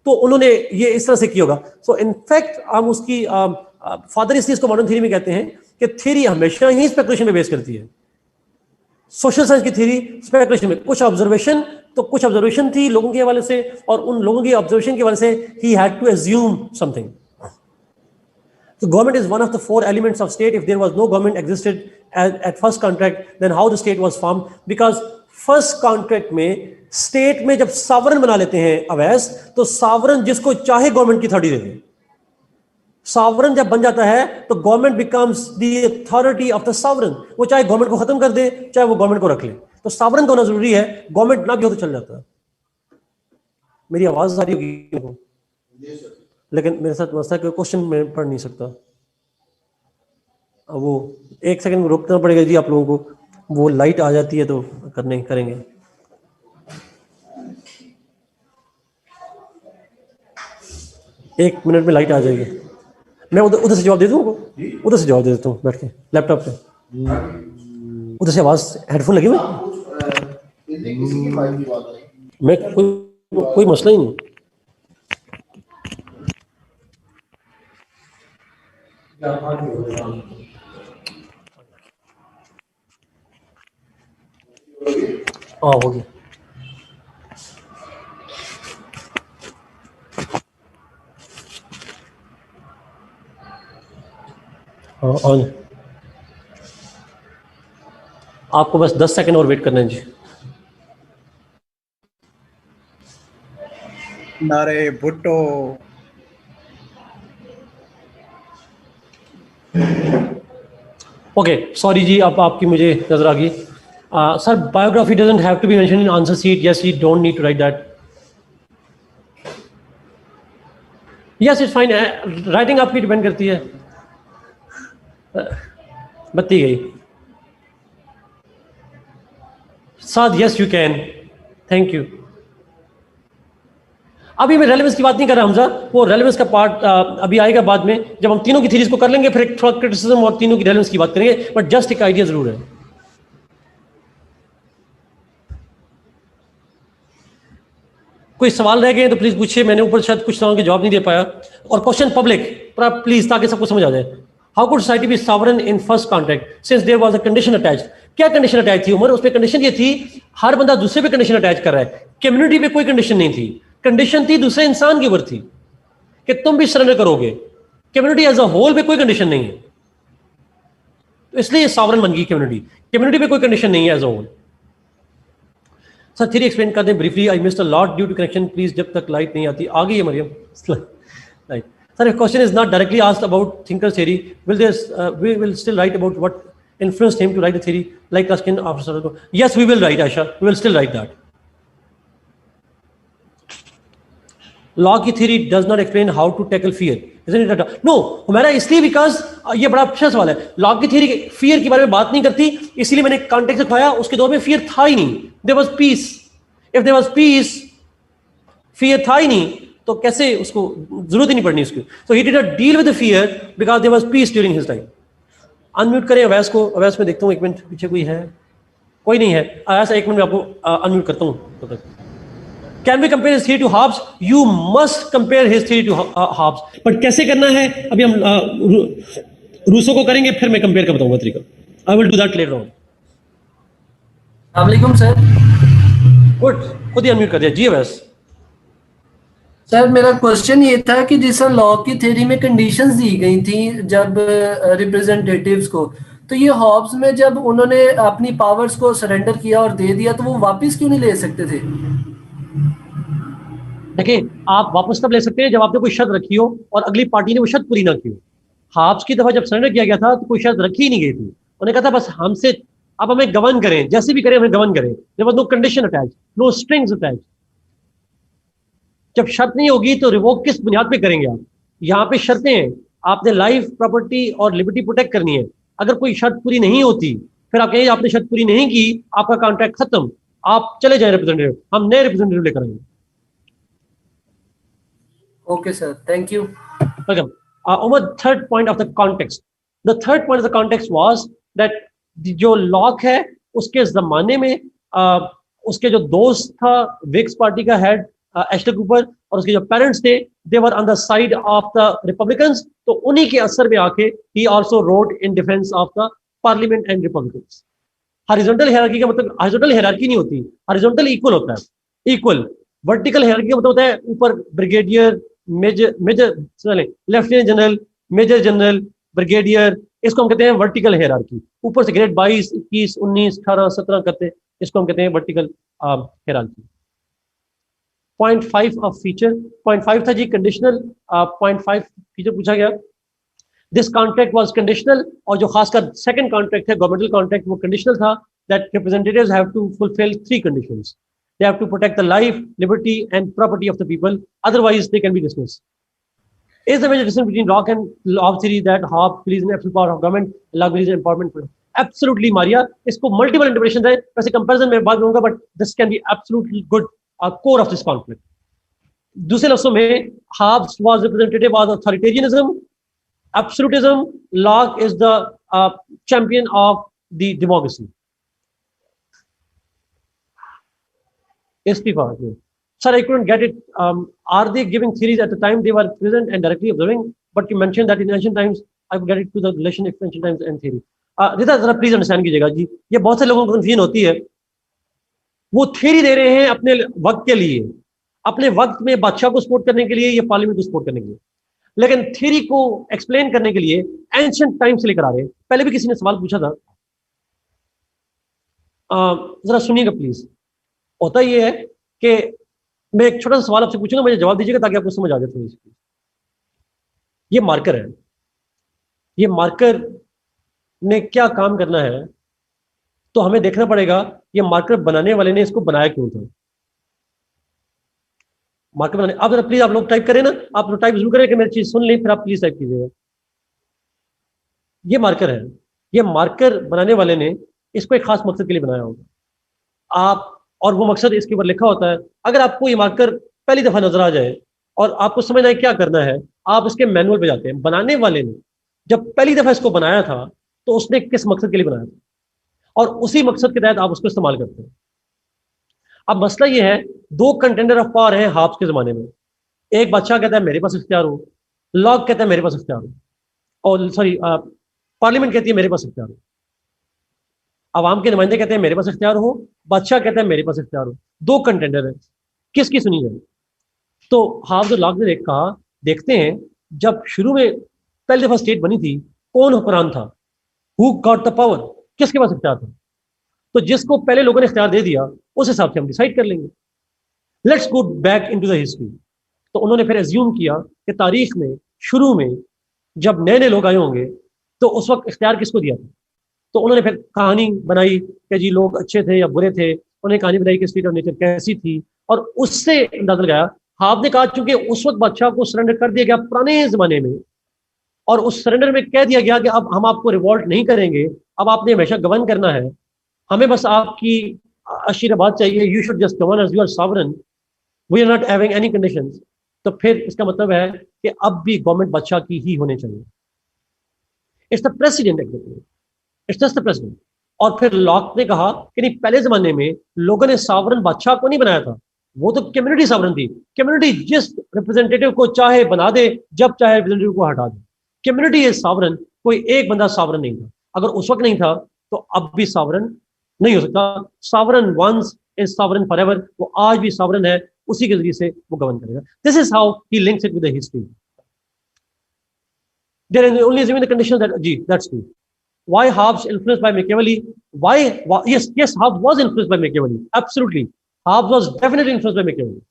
तो उन्होंने ये इस तरह से किया होगा. So in fact हम उसकी फादर इसलिए इसको मॉडर्न थ्योरी में कहते हैं कि थ्योरी हमेशा ही स्पेकुलेशन पे बेस करती है. सोशल साइंस की थ्योरी स्पेकुलेशन में कुछ ऑब्जर्वेशन थी लोगों के हवाले से, और उन लोगों की ऑब्जर्वेशन के हवाले से ही had to assume something. So government is one of the four elements of state. If there was no government existed at first contract, then how the state was formed? Because first contract में स्टेट में जब सॉवरन बना लेते हैं अवैस, तो सॉवरन जिसको चाहे गवर्नमेंट की अथॉरिटी दे दे. सॉवरन जब बन जाता है तो government becomes the authority of the sovereign. वो चाहे गवर्नमेंट को खत्म कर दे, चाहे वो गवर्नमेंट को रख ले. तो सॉवरन होना जरूरी है, गवर्नमेंट ना भी हो तो चल जाता है. मेरी आवाज आ रही होगी, लेकिन मेरे साथ मसला है कि क्वेश्चन में पढ़ नहीं सकता. अब वो एक सेकंड रुकना पड़ेगा जी आप लोगों को. वो लाइट आ जाती है तो करेंगे. एक मिनट में लाइट आ जाएगी. मैं उधर से जवाब दे दूँ, उधर से जवाब दे देता हूँ बैठ के लैपटॉप पे. उधर से आवाज हेडफोन लगी हुई. मैं कोई मसला ही नहीं. हाँ हो गया. ऑन. आपको बस 10 सेकंड और वेट करना है जी. नारे भुट्टो. ओके सॉरी जी, अब आपकी मुझे नजर आ गई. Sir biography doesn't have to be mention in answer sheet. Yes you don't need to write that. Yes it's fine. Writing आपकी डिपेंड करती है. बत्ती गई. Saad yes you can. Thank you. अभी मैं रेलेवेंस की बात नहीं कर रहा हमजा. वो रेलेवेंस का पार्ट अभी आएगा बाद में, जब हम तीनों की थ्योरीज को कर लेंगे, फिर एक थोड़ा क्रिटिसिज्म और तीनों की रेलेवेंस की बात करेंगे. बट जस्ट एक आइडिया जरूर है. कोई सवाल रह गए तो प्लीज पूछिए. मैंने ऊपर शायद कुछ सवालों के जवाब नहीं दे पाया. और क्वेश्चन पब्लिक प्लीज, ताकि सबको समझ आ जाए. How could society be sovereign in first contract since there was a condition attached? क्या कंडीशन अटैच थी उमर? उसमें कंडीशन ये थी, हर बंदा दूसरे पे कंडीशन अटैच कर रहा है. कम्युनिटी पे कोई कंडीशन नहीं थी. कंडीशन थी दूसरे इंसान के ऊपर थी कि तुम भी सरेंडर करोगे. कम्युनिटी एज अ होल पे कोई कंडीशन नहीं है, तो इसलिए सॉवरन बन गई कम्युनिटी. कम्युनिटी पे कोई कंडीशन नहीं है as a whole. Sir theory explain कर दें briefly. I missed a lot due to connection. Please जब तक लाइट नहीं आती. आ गई है Mariam light. Sir, if question is not directly asked about thinker's theory, we will still write about what influenced him to write the theory, like Ruskin after Saratoga. Yes, we will write, Aisha. We will still write that. Law की theory does not explain how to tackle fear, isn't it? No, हमारा इसलिए because ये बड़ा अच्छा सवाल है. लॉ की theory fear के बारे में बात नहीं करती, इसलिए मैंने context दिखाया. उसके दौर में fear था ही नहीं. There was peace. If there was peace, fear था ही नहीं, तो कैसे उसको जरूरत ही नहीं पड़नी उसकी. So he did not deal with the fear because there was peace during his time. Unmute करें अवैस को. अवैस में देखता हूँ एक मिनट पीछे कोई है. कोई नहीं है. अवैस एक मिनट में आपको अनम्यूट करता हूँ तब तक. Can we compare his theory to Hobbes? You must compare his theory to Hobbes. But कैसे करना है अभी हम रूसो को करेंगे, फिर मैं कंपेयर कर बताऊंगा तरीका. I will do that later on. अस्सलाम वालेकुम सर. गुड. खुद ही अनम्यूट कर दिया जी अवैस. सर मेरा क्वेश्चन ये था कि जिस लॉ की थ्योरी में कंडीशंस दी गई थी जब रिप्रेजेंटेटिव्स को, तो ये हॉब्स में जब उन्होंने अपनी पावर्स को सरेंडर किया और दे दिया, तो वो वापस क्यों नहीं ले सकते थे? देखिए आप वापस तब ले सकते हैं जब आपने कोई शर्त रखी हो और अगली पार्टी ने वो शर्त पूरी ना की हो. हॉब्स की दफा जब सरेंडर किया गया था तो कोई शर्त रखी ही नहीं गई थी. उन्होंने कहा था बस हमसे आप हमें गवर्न करें, जैसे भी करें हमें गवर्न करें. There was no condition attach, no strings attach. जब शर्त नहीं होगी तो रिवोक किस बुनियाद पे करेंगे आप? यहाँ पे शर्तें हैं. आपने लाइफ, प्रॉपर्टी और लिबर्टी प्रोटेक्ट करनी है. अगर कोई शर्त पूरी नहीं होती फिर आप कहेंगे आपने शर्त पूरी नहीं की, आपका कॉन्ट्रैक्ट खत्म, आप चले जाए रिप्रेजेंटेटिव, हम नए रिप्रेजेंटेटिव लेकर आएंगे। Okay sir, thank you. Welcome. Over third point of the context. The third point of the context was that जो लॉक है उसके जमाने में उसके जो दोस्त था विक्स पार्टी का हेड एस्टर कूपर और उसके जो पेरेंट्स थे they were on the side of the Republicans, तो उन्हीं के असर में आके he also wrote in defence of the parliament and Republicans. Horizontal hierarchy का मतलब हॉरिजॉन्टल हायरार्की नहीं होती, हॉरिजॉन्टल इक्वल होता है, इक्वल। वर्टिकल हायरार्की का मतलब होता है ऊपर brigadier, major lieutenant general, major general, brigadier, इसको हम कहते हैं वर्टिकल हायरार्की। ऊपर से ग्रेड 22, 21, 19, 18, 17 करते हैं, इसको हम कहते हैं वर्टिकल हायरार्की। 0.5 ऑफ फीचर, 0.5 था जी कंडीशनल, 0.5 फीचर पूछा गया। दिस कॉन्ट्रैक्ट वाज कंडीशनल, और जो खासकर सेकंड कॉन्ट्रैक्ट है गवर्नमेंटल कॉन्ट्रैक्ट वो कंडीशनल था, that representatives have to fulfil 3 conditions. They have to protect the life, liberty, and property of the people. Otherwise, they can be dismissed. Is the major difference between Locke and Hobbes theory that Hobbes believes in absolute power of government, Locke believes in empowerment? Absolutely, Maria. इसको multiple interpretations है, वैसे comparison में बात करूँगा, but this can be absolutely good core of this conflict. दूसरे लफ्ज़ों में, Hobbes was representative of authoritarianism, absolutism. Locke is the champion of the democracy. Istifa. Sir, I couldn't get it. Are they giving theories at the time they were present and directly observing? But you mentioned that in ancient times, I could get it to the relation of ancient times and theory. Rita, जरा प्लीज अंडरस्टैंड कीजिएगा जी, ये बहुत से लोगों को कंफ्यूजन होती है। वो थ्योरी दे रहे हैं अपने वक्त के लिए, अपने वक्त में बादशाह को सपोर्ट करने के लिए या पार्लियामेंट को सपोर्ट करने के लिए, लेकिन थ्योरी को एक्सप्लेन करने के लिए एंशिएंट टाइम से लेकर आ रहे हैं। पहले भी किसी ने सवाल पूछा था, जरा सुनिएगा प्लीज। होता ये है कि मैं एक छोटा सा सवाल आपसे पूछूंगा, मुझे जवाब दीजिएगा ताकि आपको समझ आ जाए थोड़ी सी। ये मार्कर है, ये मार्कर ने क्या काम करना है, तो हमें देखना पड़ेगा ये मार्कर बनाने वाले ने इसको बनाया क्यों था। मार्कर बनाने, आप जरा प्लीज आप लोग टाइप करें ना, आप लोग टाइप जरूर करें कि मेरी चीज सुन ली, फिर आप प्लीज टाइप कीजिएगा। ये मार्कर है, ये मार्कर बनाने वाले ने इसको एक खास मकसद के लिए बनाया होगा। आप, और वो मकसद इसके ऊपर लिखा होता है। अगर आपको ये मार्कर पहली दफा नजर आ जाए और आपको समझना है क्या करना है, आप इसके मैनुअल पे जाते हैं। बनाने वाले ने जब पहली दफा इसको बनाया था तो उसने किस मकसद के लिए बनाया था, और उसी मकसद के तहत आप उसको इस्तेमाल करते हैं। अब मसला ये है, 2 कंटेंडर ऑफ पावर हैं हाब्स के जमाने में। एक बादशाह कहता है मेरे पास इख्तियार हो, लॉक कहता है मेरे पास इख्तियार हो, और सॉरी पार्लियामेंट कहती है मेरे पास इख्तियार हो, आवाम के नुमाइंदे कहते हैं मेरे पास इख्तियार हो, बादशाह कहता है मेरे पास इख्तियार हो। 2 कंटेंडर है, किसकी सुनी जाए? तो हाब्स और लॉक ने कहा देखते हैं, जब शुरू में पहली दफा स्टेट बनी थी कौन हुक्मरान था, हु गॉट द पावर, किसके पास इख्तियार था? तो जिसको पहले लोगों ने इख्तियार दे दिया उस हिसाब से हम डिसाइड कर लेंगे। Let's go back into the history. तो उन्होंने फिर एज्यूम किया कि तारीख में शुरू में जब नए नए लोग आए होंगे तो उस वक्त इख्तियार किसको दिया था। तो उन्होंने फिर कहानी बनाई कि जी लोग अच्छे थे या बुरे थे, उन्होंने कहानी बनाई कि स्टेट ऑफ नेचर कैसी थी, और उससे अंदाजा लगाया। हाब ने कहा चूंकि उस वक्त बादशाह को सरेंडर कर दिया गया पुराने जमाने में, और उस सरेंडर में कह दिया गया कि अब हम आपको रिवॉल्ट नहीं करेंगे, अब आपने हमेशा गवर्न करना है, हमें बस आपकी आशीर्वाद चाहिए, you should just govern as you are sovereign, we are not having any conditions. तो फिर इसका मतलब है कि अब भी गवर्नमेंट बादशाह की ही होनी चाहिए। It's the president exactly, it's just the president. और फिर लॉक ने कहा कि नहीं, पहले जमाने में लोगों ने सॉवरेन बादशाह को नहीं बनाया था, वो तो कम्युनिटी सॉवरेन थी। कम्युनिटी जिस रिप्रेजेंटेटिव को चाहे बना दे, जब चाहे रिप्रेजेंटेटिव को हटा दे। कम्युनिटी इज सॉवरेन, कोई एक बंदा सॉवरेन नहीं था। अगर उस वक्त नहीं था तो अब भी सॉवरेन नहीं हो सकता। Sovereign once is sovereign forever, वो आज भी सॉवरेन है, उसी के जरिए से वो गवर्न करेगा। This is how he links it with the history. There is only assuming the condition that जी that's true. Why Hobbes influenced by Machiavelli? Why yes Hobbes was influenced by Machiavelli, absolutely. Hobbes was definitely influenced by Machiavelli.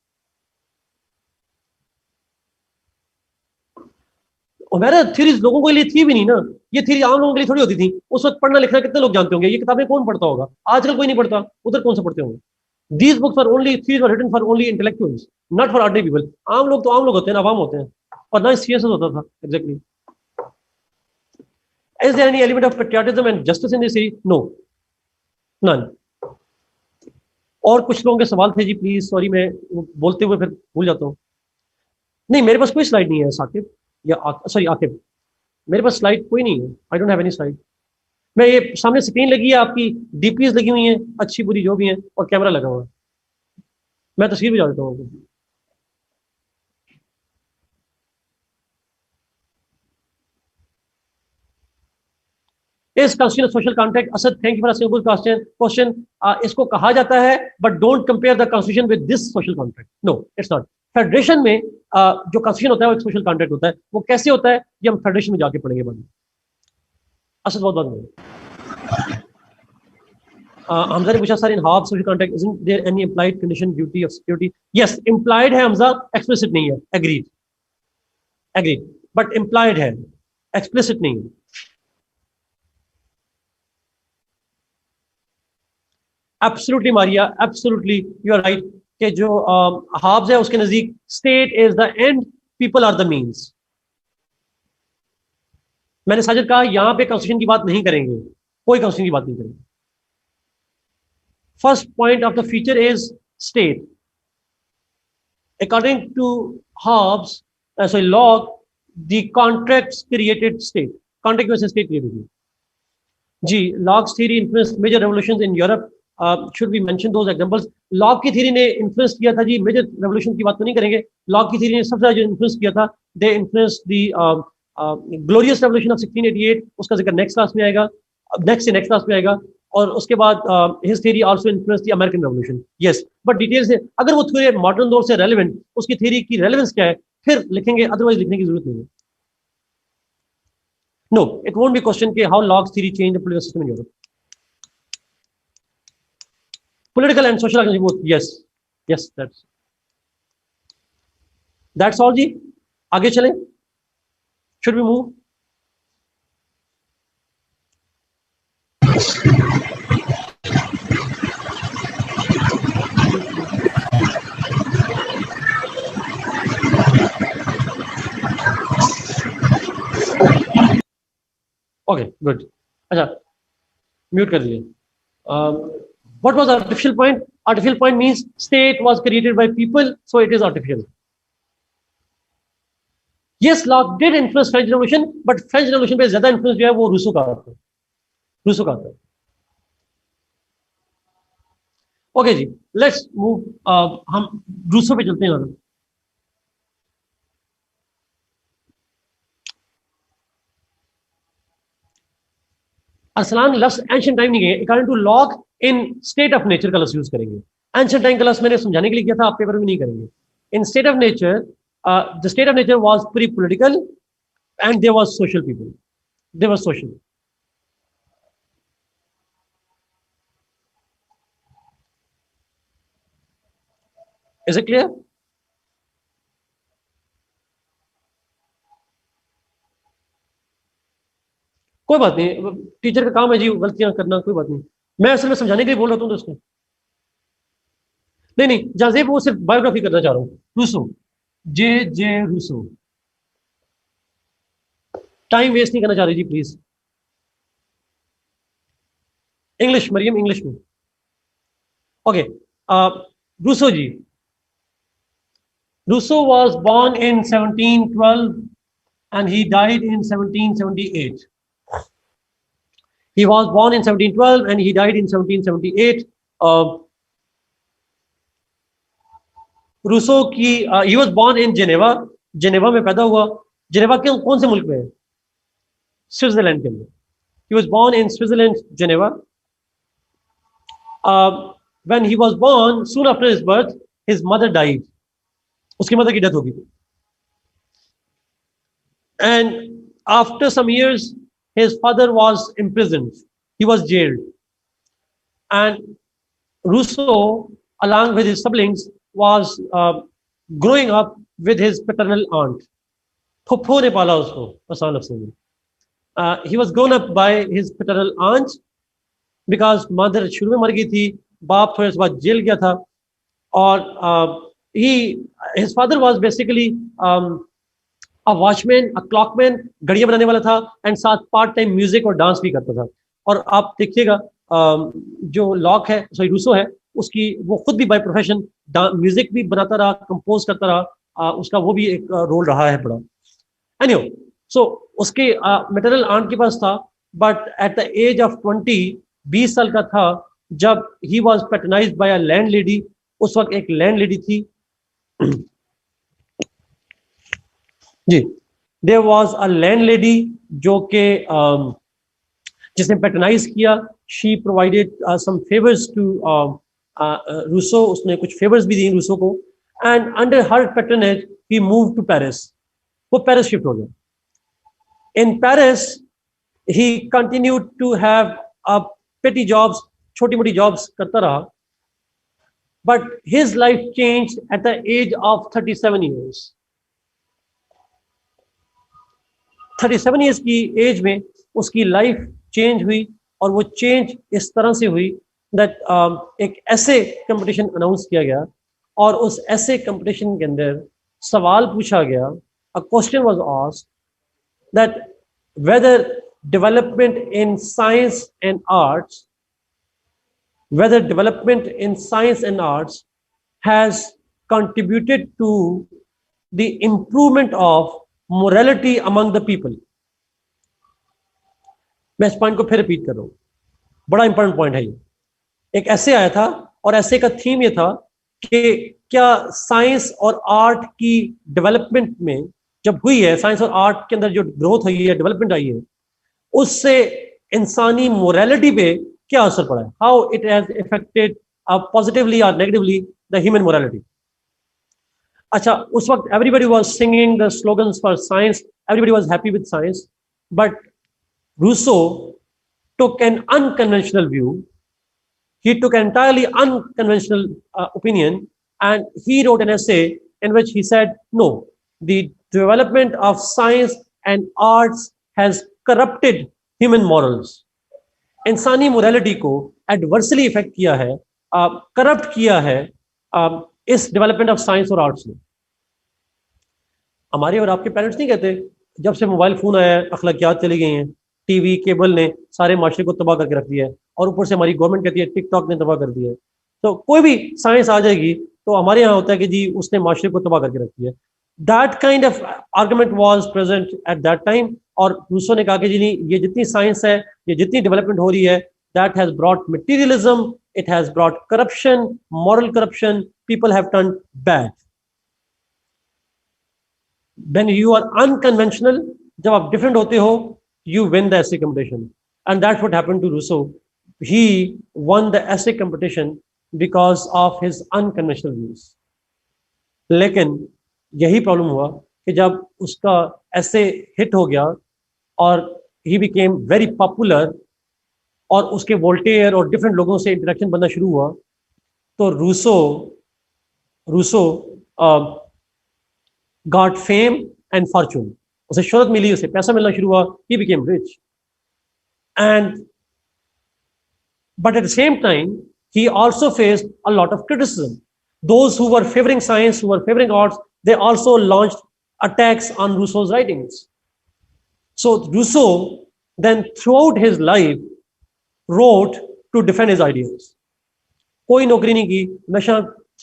और मेरा थ्योरीज लोगों के लिए थी भी नहीं ना, ये थ्योरी आम लोगों के लिए थोड़ी होती थी। उस वक्त पढ़ना लिखना कितने लोग जानते होंगे, ये किताबें कौन पढ़ता होगा? आजकल कोई नहीं पढ़ता, उधर कौन सा पढ़ते होंगे? These books are only, these were written for only intellectuals, not for ordinary people. आम लोग तो आम लोग होते हैं, आवाम होते हैं, और ना सीएसएस होता था exactly. Is there any element of patriotism and justice in this series? No. None. और कुछ लोगों के सवाल थे जी, प्लीज सॉरी, मैं बोलते हुए फिर भूल जाता हूँ। नहीं, मेरे पास कोई स्लाइड नहीं है साकिब या सॉरी आकिब, मेरे पास स्लाइड कोई नहीं है, I don't have any slide. मैं ये सामने स्क्रीन लगी है आपकी, डीपीएस लगी हुई है अच्छी बुरी जो भी है, और कैमरा लगा हुआ है, मैं तस्वीर भी जा देता हूँ। इस constitution of social contract, Asad thank you for asking good question. इसको कहा जाता है, but don't compare the constitution with this social contract, no it's not. Federation में जो कॉन्स्टिट्यूशन होता है वो एक सोशल कॉन्ट्रैक्ट होता है। वो कैसे होता है ये हम फेडरेशन में जाके पढ़ेंगे बाद में। असद बहुत बहुत हमजा ने पूछा sir, in half social contract isn't there any implied condition duty of security? Yes, implied है हमजा, एक्सप्लिसिट नहीं है। एग्रीड, एग्रीड, बट इंप्लाइड है, एक्सप्लिसिट नहीं है। Absolutely Maria, absolutely you are right कि जो हाब्स है उसके नजदीक state is the end, people are the means. मैंने साजिद कहा यहां पे कॉन्स्टिट्यूशन की बात नहीं करेंगे, कोई कॉन्स्टिट्यूशन की बात नहीं करेंगे। First point of the feature is state. According to Hobbes, sorry Locke, the contracts created state, contract की वजह से स्टेट क्रिएट हुई जी। Locke's theory influenced major revolutions in Europe, should be mention those examples. Locke की थ्योरी ने इन्फ्लुएंस किया था जी, मेजर रेवोल्यूशन की बात तो नहीं करेंगे। लॉक की थ्योरी ने सबसे ज्यादा इन्फ्लुएंस किया था, they influenced the glorious revolution of 1688, उसका जिक्र नेक्स्ट क्लास में आएगा, नेक्स्ट से नेक्स्ट क्लास में आएगा। और उसके बाद his theory also influenced the American revolution, yes, but detail से अगर वो थ्योरी मॉडर्न दौर से रेलेवेंट, उसकी थ्योरी की रेलेवेंस क्या है फिर लिखेंगे, अदरवाइज लिखने की जरूरत नहीं है। No, it won't be questioned कि how Locke's theory changed the political system in Europe. Political and social organization both. Yes, yes, that's all जी। आगे चलें, should we move? Okay, good. अच्छा, म्यूट कर दिए। What was artificial point? Artificial point means state was created by people, so it is artificial. Yes, Locke did influence French Revolution, but French Revolution पे ज्यादा influence जो है वो रूसो का आता है, रूसो का आता है। ओके जी, लेट्स मूव, हम रूसो पे चलते हैं। अरसलान लफ्ज एंशिएंट टाइम नहीं कहेंगे, according to Locke in state of nature का लफ्ज यूज करेंगे। एंशिएंट टाइम का लफ्ज मैंने समझाने के लिए किया था, आप पेपर में नहीं करेंगे। In state of nature, the state of nature was pre political and there was social people, there was social. Is it clear? कोई बात नहीं, टीचर का काम है जी गलतियां करना, कोई बात नहीं। मैं असल में समझाने के लिए बोल रहा हूँ दोस्तों। नहीं नहीं, जाजेब वो सिर्फ बायोग्राफी करना चाह रहा हूँ। Rousseau, J Rousseau, time waste नहीं करना चाह रही जी प्लीज। इंग्लिश, मरियम इंग्लिश में। ओके, रूसो जी। Rousseau was born in 1712 and he died in 1778. He was born in 1712 and he died in 1778. Rousseau की he was born in Geneva. Geneva में पैदा हुआ। जेनेवा के कौन से मुल्क में है? स्विट्जरलैंड के अंदर। He was born in Switzerland, Geneva. When he was born, soon after his birth, his mother died. उसकी मदर की डेथ हो गई थी। And after some years, his father was imprisoned. He was jailed. And Rousseau, along with his siblings, was growing up with his paternal aunt. Phuppo ने पाला उसको, आसान लफ्ज़ों में। He was grown up by his paternal aunt because mother शुरू में मर गई थी, बाप थोड़े से बाद जेल गया था। और his father was basically a watchman, a clockman, घड़ियां बनाने वाला था, एंड साथ पार्ट टाइम म्यूजिक और डांस भी करता था। और आप देखिएगा जो लॉक है, सॉरी रूसो है, उसकी वो खुद भी बाय प्रोफेशन म्यूजिक भी बनाता रहा, कंपोज करता रहा, उसका वो भी एक रोल रहा है बड़ा। एनीवे, सो उसके मैटरनल आंट के पास था, but at the age of 20 साल का था जब he was patronized by a landlady. उस वक्त एक लैंड लेडी थी जी, there was a landlady जो कि जिसने पैटर्नाइज किया। She provided some favours to Rousseau, उसने कुछ फेवर्स भी दिए रूसो को, and under her patronage he move to Paris. वो पेरिस शिफ्ट हो गया। In Paris he continued to have पेटी जॉब्स, छोटी मोटी जॉब्स करता रहा, but his life change at the age of 37 years. 37 years की एज में उसकी लाइफ चेंज हुई, और वो चेंज इस तरह से हुई दैट एक ऐसे कंपटीशन अनाउंस किया गया, और उस ऐसे कंपटीशन के अंदर सवाल पूछा गया, a question was asked that whether development in science and arts, whether development in science and arts has contributed to the improvement of morality among the people। मैं इस पॉइंट को फिर रिपीट कर रहा हूं, बड़ा इंपॉर्टेंट पॉइंट है ये। एक ऐसे आया था, और ऐसे का थीम ये था कि क्या साइंस और आर्ट की डेवलपमेंट में जब हुई है, साइंस और आर्ट के अंदर जो ग्रोथ हुई है, डेवलपमेंट आई है, उससे इंसानी मोरालिटी पे क्या असर पड़ा है, how it has affected positively और नेगेटिवली द ह्यूमन मोरालिटी। अच्छा, उस वक्त everybody was singing the slogans for science, everybody was happy with science, but Rousseau took an unconventional view. He took an entirely unconventional opinion, and he wrote an essay in which he said, no, the development of science and arts has corrupted human morals। इंसानी मोरालिटी को एडवर्सली इफेक्ट किया है, करप्ट किया है इस डेवलपमेंट ऑफ साइंस और आर्ट्स ने। हमारे और आपके पेरेंट्स नहीं कहते जब से मोबाइल फोन आया है अखलाकियात चली गई हैं, टीवी केबल ने सारे माशरे को तबाह करके रख दिया है, और ऊपर से हमारी गवर्नमेंट कहती है टिकटॉक ने तबाह कर दिया है। तो कोई भी साइंस आ जाएगी तो हमारे यहाँ होता है कि जी उसने माशरे को तबाह करके रख दिया है। That kind of argument was present at that time, और रूसो ने कहा कि जी नहीं, ये जितनी साइंस है, ये जितनी डेवलपमेंट हो रही है, that has brought materialism, it has brought corruption, moral corruption, people have turn bad. When you are unconventional, जब आप डिफरेंट होते हो, you win the essay competition, and that's what happened to Rousseau। He won the essay competition because of his unconventional views। लेकिन यही प्रॉब्लम हुआ कि जब उसका ऐसे हिट हो गया और he became very popular, और उसके वोल्टेयर और डिफरेंट लोगों से इंटरेक्शन बनना शुरू हुआ, तो Rousseau got fame and fortune। उसे शोहरत मिली, उसे पैसा मिलना शुरू हुआ, he became rich, and but at the same time he also faced a lot of criticism। Those who were favoring science, who were favoring arts, they also launched attacks on Rousseau's writings। So Rousseau then throughout his life wrote to defend his ideas। कोई नौकरी नहीं की, नशा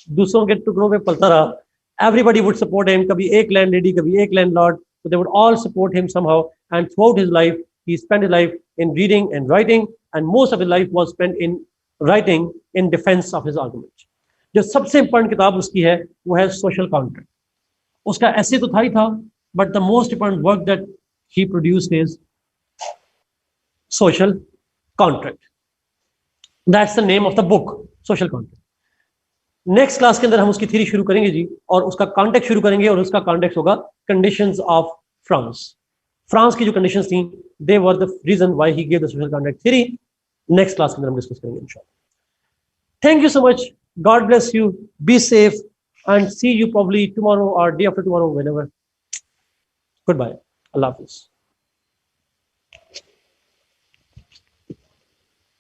दूसरों के टुकड़ों पे पलता रहा। Everybody would support him, कभी एक लैंड लेडी, कभी एक landlord, so they would all support him somehow, and throughout his life he spent his life in reading and writing, and most of his life was spent in writing in defense of his argument। जो सबसे इंपॉर्टेंट किताब उसकी है वो है सोशल कॉन्ट्रैक्ट। उसका ऐसे तो था ही था, but the most important work that he produced is social contract. That's the name of the book, social contract. Next class के अंदर हम उसकी थ्योरी शुरू करेंगे जी, और उसका कॉन्टेक्स्ट शुरू करेंगे, और उसका कॉन्टेक्स्ट होगा कंडीशंस ऑफ फ्रांस। फ्रांस की जो कंडीशंस थी, they were the reason why he give the social contract theory. Next class के अंदर हम डिस्कस करेंगे इंशाल्लाह। Thank you so much, God bless you, be safe, and see you probably tomorrow और day after tomorrow, whenever. Good bye, अल्लाह हाफिज।